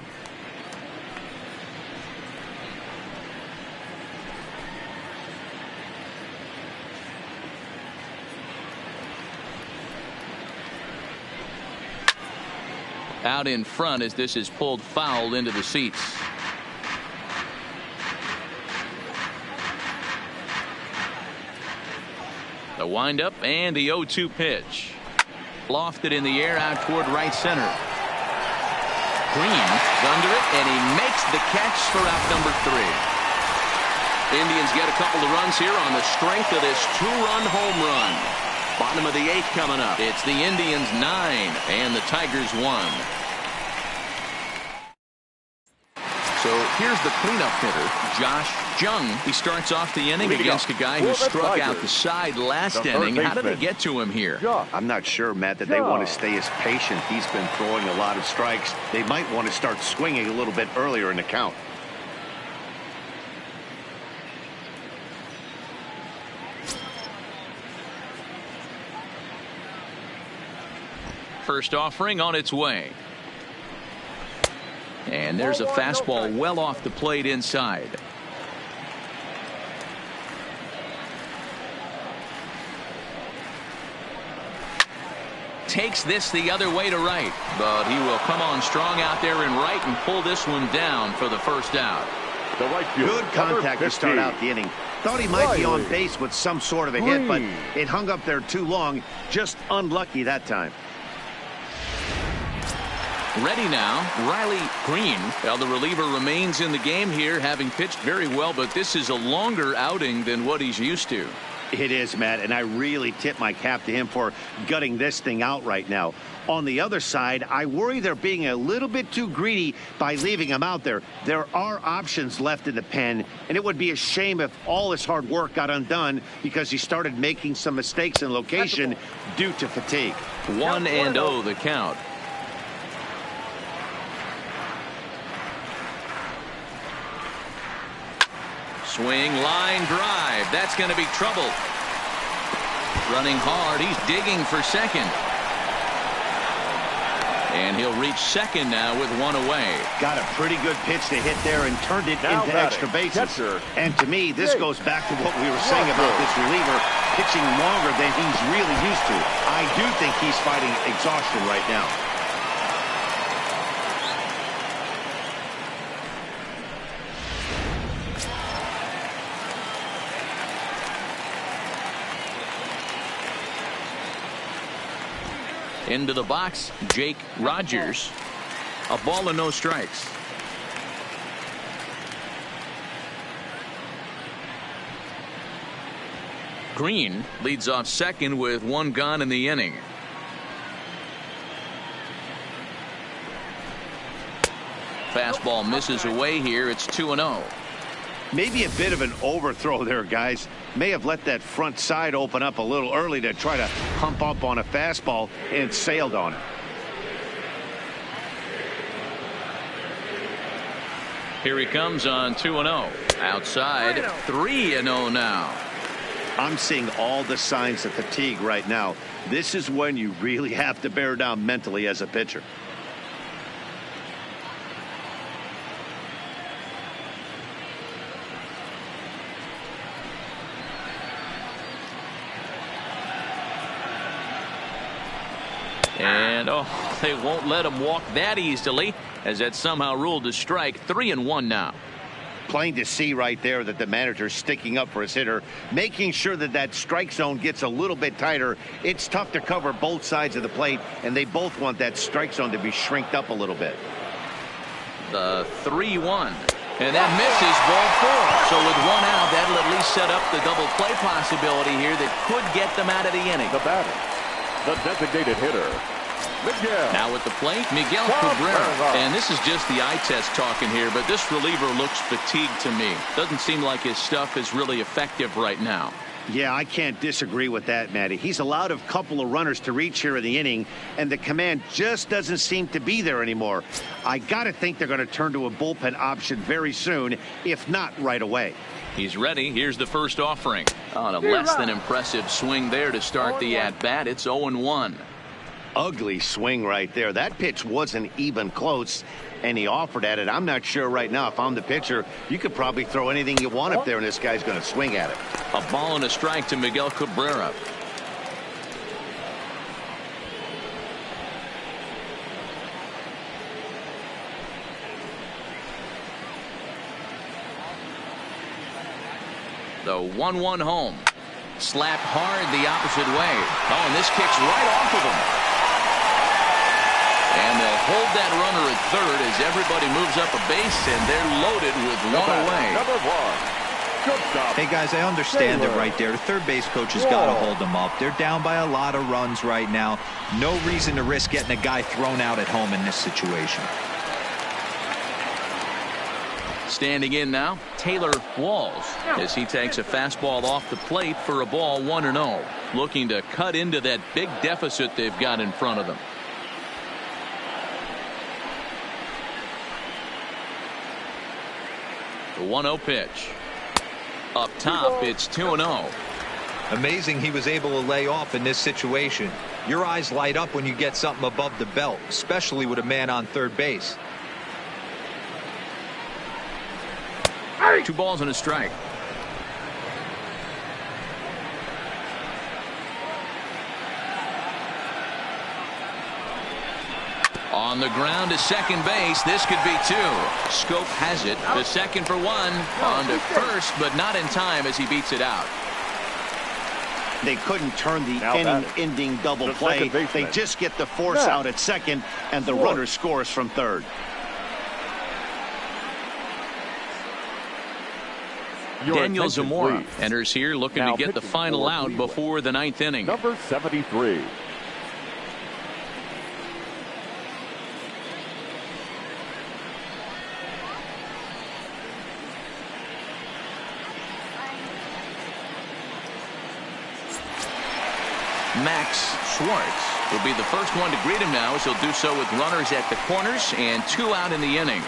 Out in front as this is pulled foul into the seats. The windup and the 0-2 pitch. Lofted in the air out toward right center. Green under it, and he makes the catch for out number 3. Indians get a couple of runs here on the strength of this 2-run home run. Bottom of the 8th coming up. It's the Indians 9 and the Tigers 1. So here's the cleanup hitter, Josh Jung. He starts off the inning against a guy who struck out the side last inning. How did they get to him here? I'm not sure, Matt, that they want to stay as patient. He's been throwing a lot of strikes. They might want to start swinging a little bit earlier in the count. First offering on its way. And there's a fastball well off the plate inside. Takes this the other way to right, but he will come on strong out there in right and pull this one down for the first out. The right field, good contact to start out the inning. Thought he might be on base with some sort of a hit, but it hung up there too long. Just unlucky that time. Ready now, Riley Green. Well, the reliever remains in the game here, having pitched very well, but this is a longer outing than what he's used to. It is, Matt, and I really tip my cap to him for gutting this thing out right now. On the other side, I worry they're being a little bit too greedy by leaving him out there. There are options left in the pen, and it would be a shame if all his hard work got undone because he started making some mistakes in location due to fatigue. 1-0 the count. Swing, line drive. That's going to be trouble. Running hard. He's digging for second. And he'll reach second now with one away. Got a pretty good pitch to hit there and turned it into extra bases. And to me, this goes back to what we were saying about this reliever pitching longer than he's really used to. I do think he's fighting exhaustion right now. Into the box, Jake Rogers. A ball and no strikes. Green leads off second with one gone in the inning. Fastball misses away here. It's 2-0. Maybe a bit of an overthrow there, guys. May have let that front side open up a little early to try to hump up on a fastball and sailed on it. Here he comes on 2-0. Outside, 3-0 now. I'm seeing all the signs of fatigue right now. This is when you really have to bear down mentally as a pitcher. And, they won't let him walk that easily, as that's somehow ruled a strike. 3-1 now. Plain to see right there that the manager's sticking up for his hitter, making sure that that strike zone gets a little bit tighter. It's tough to cover both sides of the plate, and they both want that strike zone to be shrinked up a little bit. The 3-1. And that misses, ball 4. So with one out, that'll at least set up the double play possibility here that could get them out of the inning. The batter, the designated hitter, Miguel. Now at the plate, Miguel Cabrera. And this is just the eye test talking here, but this reliever looks fatigued to me. Doesn't seem like his stuff is really effective right now. Yeah, I can't disagree with that, Matty. He's allowed a couple of runners to reach here in the inning, and the command just doesn't seem to be there anymore. I got to think they're going to turn to a bullpen option very soon, if not right away. He's ready. Here's the first offering. On a less than impressive swing there to start the at-bat. It's 0-1. Ugly swing right there. That pitch wasn't even close, and he offered at it. I'm not sure right now if I'm the pitcher. You could probably throw anything you want up there, and this guy's going to swing at it. A ball and a strike to Miguel Cabrera. The 1-1 home. Slapped hard the opposite way. Oh, and this kicks right off of him. And they'll hold that runner at third as everybody moves up a base, and they're loaded with one away. Number 1. Good stop. Hey, guys, I understand it right there. The third base coach has got to hold them up. They're down by a lot of runs right now. No reason to risk getting a guy thrown out at home in this situation. Standing in now, Taylor Walls, as he takes a fastball off the plate for a ball 1-0. Looking to cut into that big deficit they've got in front of them. The 1-0 pitch. Up top, it's 2-0. Amazing he was able to lay off in this situation. Your eyes light up when you get something above the belt, especially with a man on third base. 2 balls and a strike. On the ground to second base. This could be 2. Scope has it. The second for 1. On to first, but not in time as he beats it out. They couldn't turn the inning-ending double play. They just get the force out at second, and the runner scores from third. Your Daniel attention, Zamora please. enters here looking Now to get the pitching final for out Cleveland. before the 9th inning. Number 73. Max Schwartz will be the first one to greet him now, as he'll do so with runners at the corners and 2 out in the inning.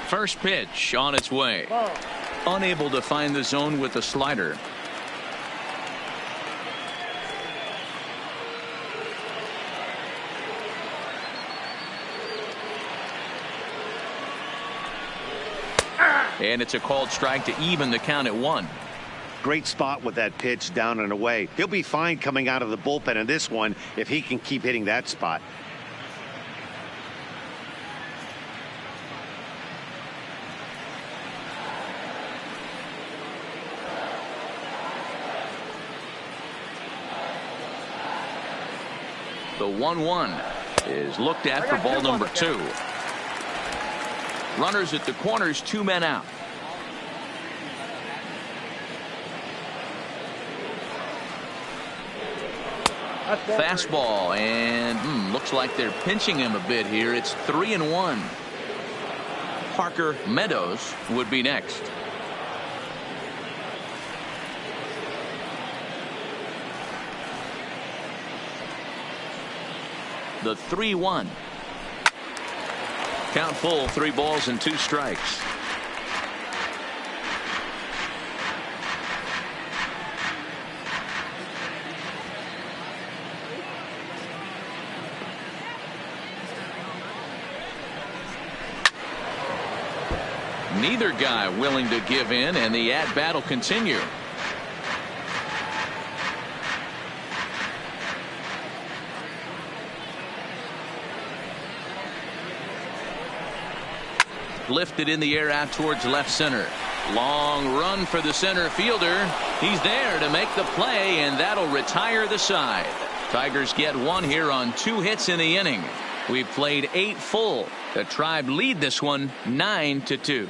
First pitch on its way. Unable to find the zone with the slider. And it's a called strike to even the count at 1. Great spot with that pitch down and away. He'll be fine coming out of the bullpen in this one if he can keep hitting that spot. The 1-1 is looked at for ball number 2. Runners at the corners, 2 men out. Fastball, and looks like they're pinching him a bit here. It's 3-1. Parker Meadows would be next. The 3-1. Count full, 3 balls and 2 strikes. Neither guy willing to give in, and the at-bat will continue. Lifted in the air out towards left center. Long run for the center fielder. He's there to make the play, and that'll retire the side. Tigers get 1 here on 2 hits in the inning. We've played 8 full. The Tribe lead this one 9-2.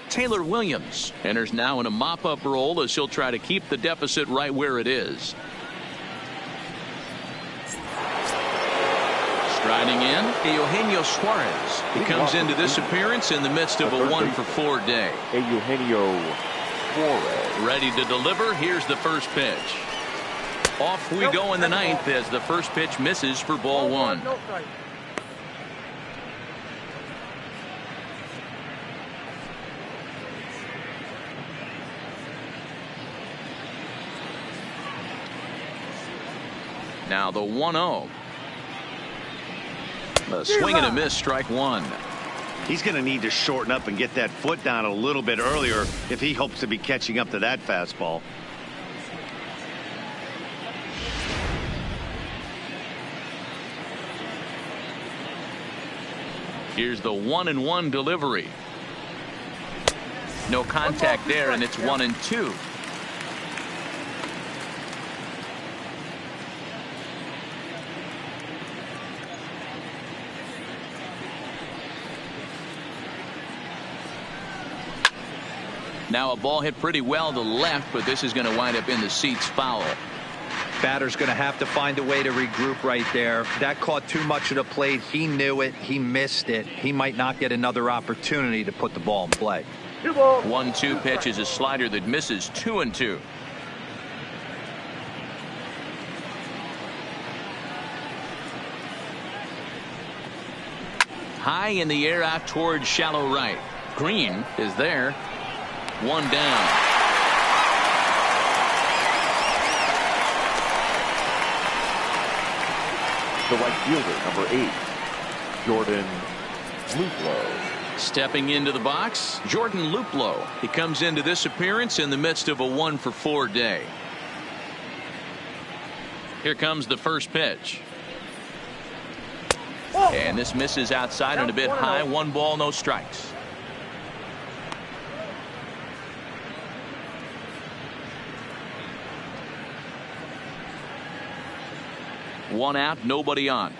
Taylor Williams enters now in a mop-up role as he'll try to keep the deficit right where it is. Striding in, Eugenio Suarez. He comes into this appearance in the midst of a 1-for-4 day. Eugenio Suarez. Ready to deliver. Here's the first pitch. Off we go in the 9th as the first pitch misses for ball 1. Now the 1-0. A swing and a miss, strike 1. He's going to need to shorten up and get that foot down a little bit earlier if he hopes to be catching up to that fastball. Here's the 1-1 delivery. No contact there, and it's 1-2. Now a ball hit pretty well to left, but this is going to wind up in the seats foul. Batter's going to have to find a way to regroup right there. That caught too much of the plate. He knew it. He missed it. He might not get another opportunity to put the ball in play. 1-2 pitch is a slider that misses. 2-2. High in the air out towards shallow right. Green is there. 1 down. The right fielder, number 8, Jordan Luplow. Stepping into the box, Jordan Luplow. He comes into this appearance in the midst of a 1-for-4 day. Here comes the first pitch. And And this misses outside and a bit high. 1 ball, no strikes. One out, nobody on.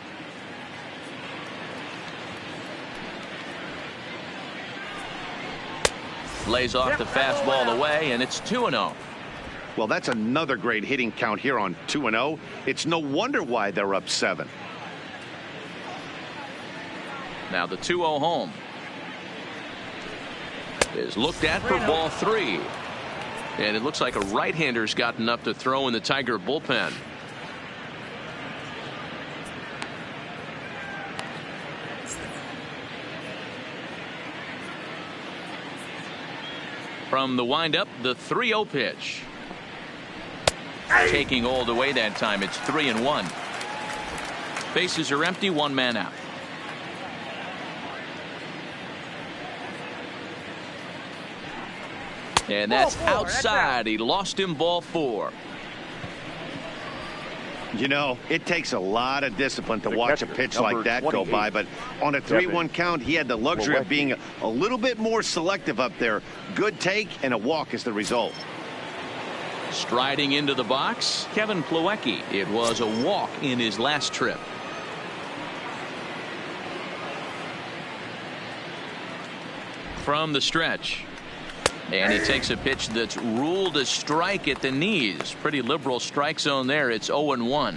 Lays off the fastball away, and it's 2-0. Well, that's another great hitting count here on 2-0. It's no wonder why they're up 7. Now the 2-0 home is looked at for ball 3. And it looks like a right-hander's gotten up to throw in the Tiger bullpen. From the windup, the 3-0 pitch. Taking all the way that time. It's 3-1. Bases are empty. 1 man out. And that's outside. He lost him, ball 4. You know, it takes a lot of discipline to watch a pitch like that go by, but on a 3-1 count, he had the luxury of being a little bit more selective up there. Good take, and a walk is the result. Striding into the box, Kevin Plawecki. It was a walk in his last trip. From the stretch. And he takes a pitch that's ruled a strike at the knees. Pretty liberal strike zone there. It's 0-1.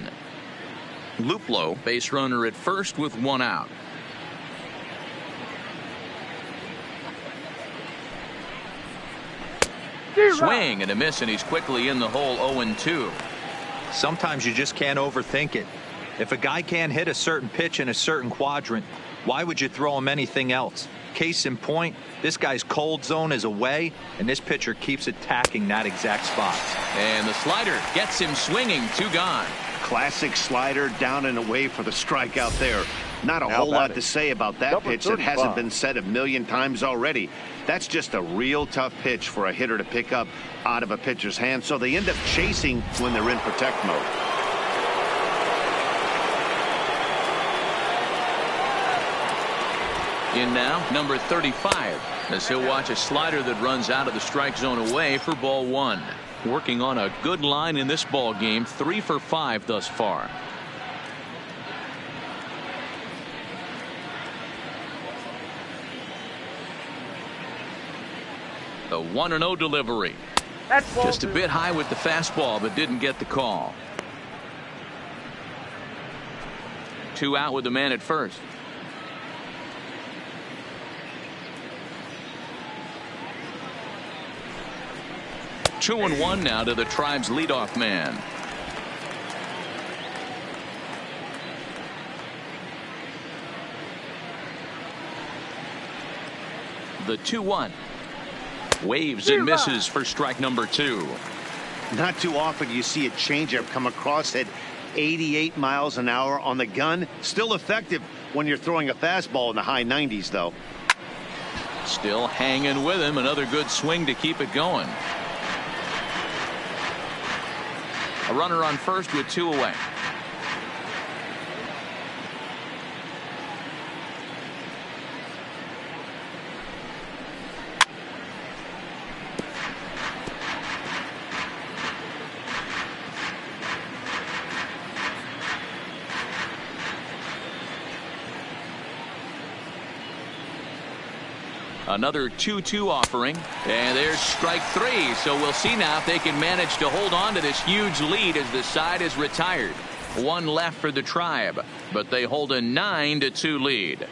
Luplow, base runner at first with 1 out. Swing and a miss, and he's quickly in the hole. 0-2. Sometimes you just can't overthink it. If a guy can't hit a certain pitch in a certain quadrant, why would you throw him anything else? Case in point, this guy's cold zone is away, and this pitcher keeps attacking that exact spot. And the slider gets him swinging. 2 gone. Classic slider down and away for the strikeout there. Not a whole lot to say about that pitch that hasn't been said a million times already. That's just a real tough pitch for a hitter to pick up out of a pitcher's hand, so they end up chasing when they're in protect mode. In now, number 35, as he'll watch a slider that runs out of the strike zone away for ball 1. Working on a good line in this ball game, 3 for 5 thus far. The 1-0 delivery. Just a bit high with the fastball, but didn't get the call. 2 out with the man at first. Two and 1 now to the Tribe's leadoff man. The 2-1. Waves and misses for strike number 2. Not too often you see a changeup come across at 88 miles an hour on the gun. Still effective when you're throwing a fastball in the high 90s, though. Still hanging with him. Another good swing to keep it going. A runner on first with 2 away. Another 2-2 offering, and there's strike 3. So we'll see now if they can manage to hold on to this huge lead as the side is retired. 1 left for the Tribe, but they hold a 9-2 lead.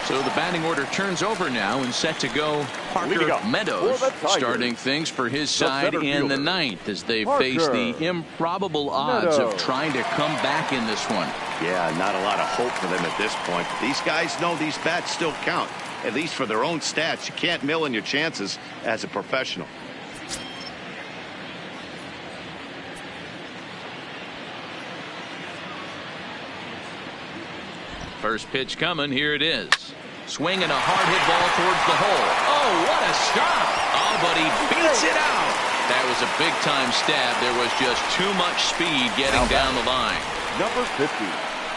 So the batting order turns over now and set to go Parker Meadows, starting things for his side in the 9th as they face the improbable odds of trying to come back in this one. Yeah, not a lot of hope for them at this point. These guys know these bats still count, at least for their own stats. You can't mill in your chances as a professional. First pitch coming. Here it is. Swing and a hard hit ball towards the hole. Oh, what a stop. Oh, but but he beats it out. That was a big-time stab. There was just too much speed getting down the line. Number 50.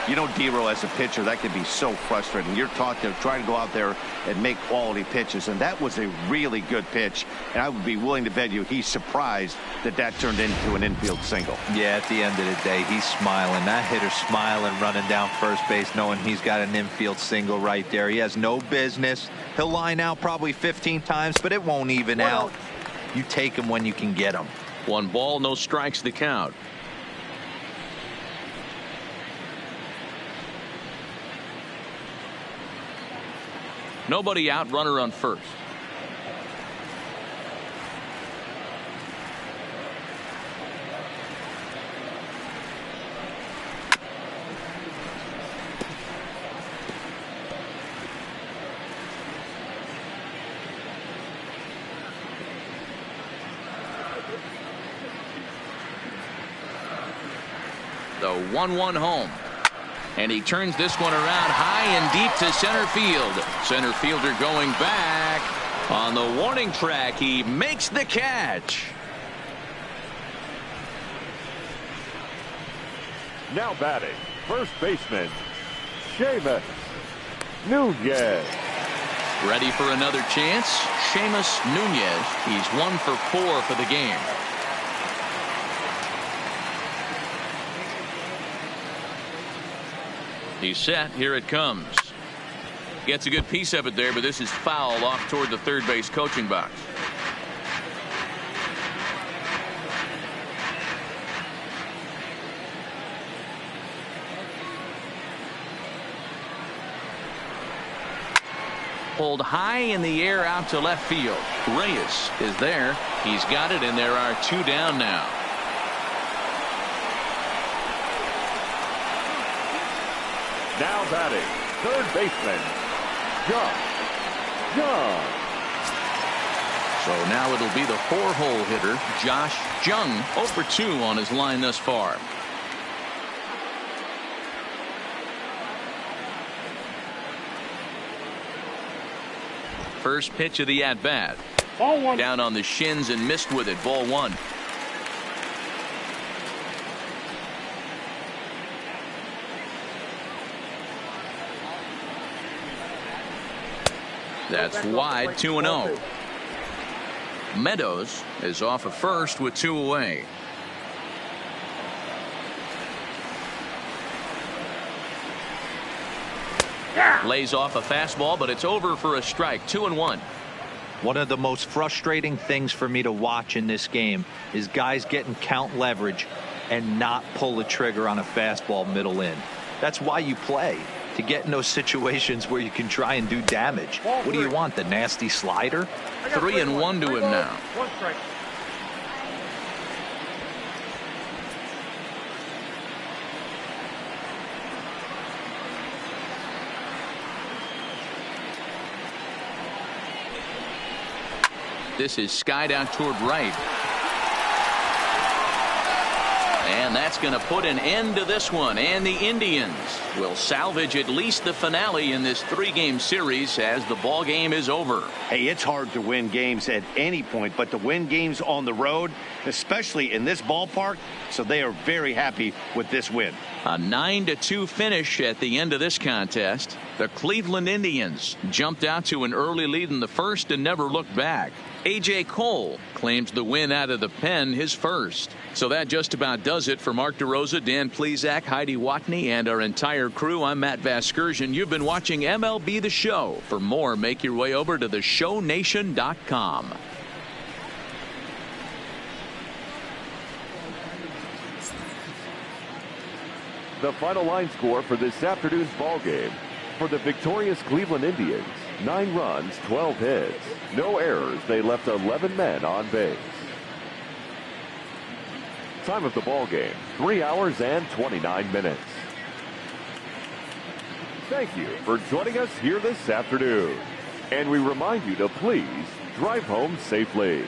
You know, D-Row, as a pitcher, that can be so frustrating. You're taught to try to go out there and make quality pitches, and that was a really good pitch. And I would be willing to bet you he's surprised that that turned into an infield single. Yeah, at the end of the day, he's smiling. That hitter's smiling, running down first base, knowing he's got an infield single right there. He has no business. He'll line out probably 15 times, but it won't even out. You take him when you can get him. 1 ball, no strikes the count. Nobody out, runner on first. The 1-1 home. And he turns this one around high and deep to center field. Center fielder going back. On the warning track, he makes the catch. Now batting, first baseman, Seamus Nunez. Ready for another chance? Seamus Nunez. He's 1 for 4 for the game. He's set. Here it comes. Gets a good piece of it there, but this is foul off toward the third base coaching box. Pulled high in the air out to left field. Reyes is there. He's got it, and there are 2 down now. Now batting, third baseman, Josh Jung. So now it'll be the 4-hole hitter, Josh Jung, 0 for 2 on his line thus far. First pitch of the at-bat. Ball 1. Down on the shins and missed with it. Ball 1. That's wide, 2-0. Meadows is off of first with 2 away. Lays off a fastball, but it's over for a strike. 2-1. One of the most frustrating things for me to watch in this game is guys getting count leverage and not pull the trigger on a fastball middle in. That's why you play, to get in those situations where you can try and do damage. What do you want, the nasty slider? 3-1 to him now. 1 strike. This is skied out toward right. And that's going to put an end to this one. And the Indians will salvage at least the finale in this 3-game series as the ball game is over. Hey, it's hard to win games at any point, but to win games on the road, especially in this ballpark, so they are very happy with this win. A 9-2 finish at the end of this contest. The Cleveland Indians jumped out to an early lead in the first and never looked back. A.J. Cole claims the win out of the pen, his first. So that just about does it for Mark DeRosa, Dan Plesac, Heidi Watney, and our entire crew. I'm Matt Vasgersian. You've been watching MLB The Show. For more, make your way over to theshownation.com. The final line score for this afternoon's ball game. For the victorious Cleveland Indians, 9 runs, 12 hits. No errors. They left 11 men on base. Time of the ball game, 3 hours and 29 minutes. Thank you for joining us here this afternoon. And we remind you to please drive home safely.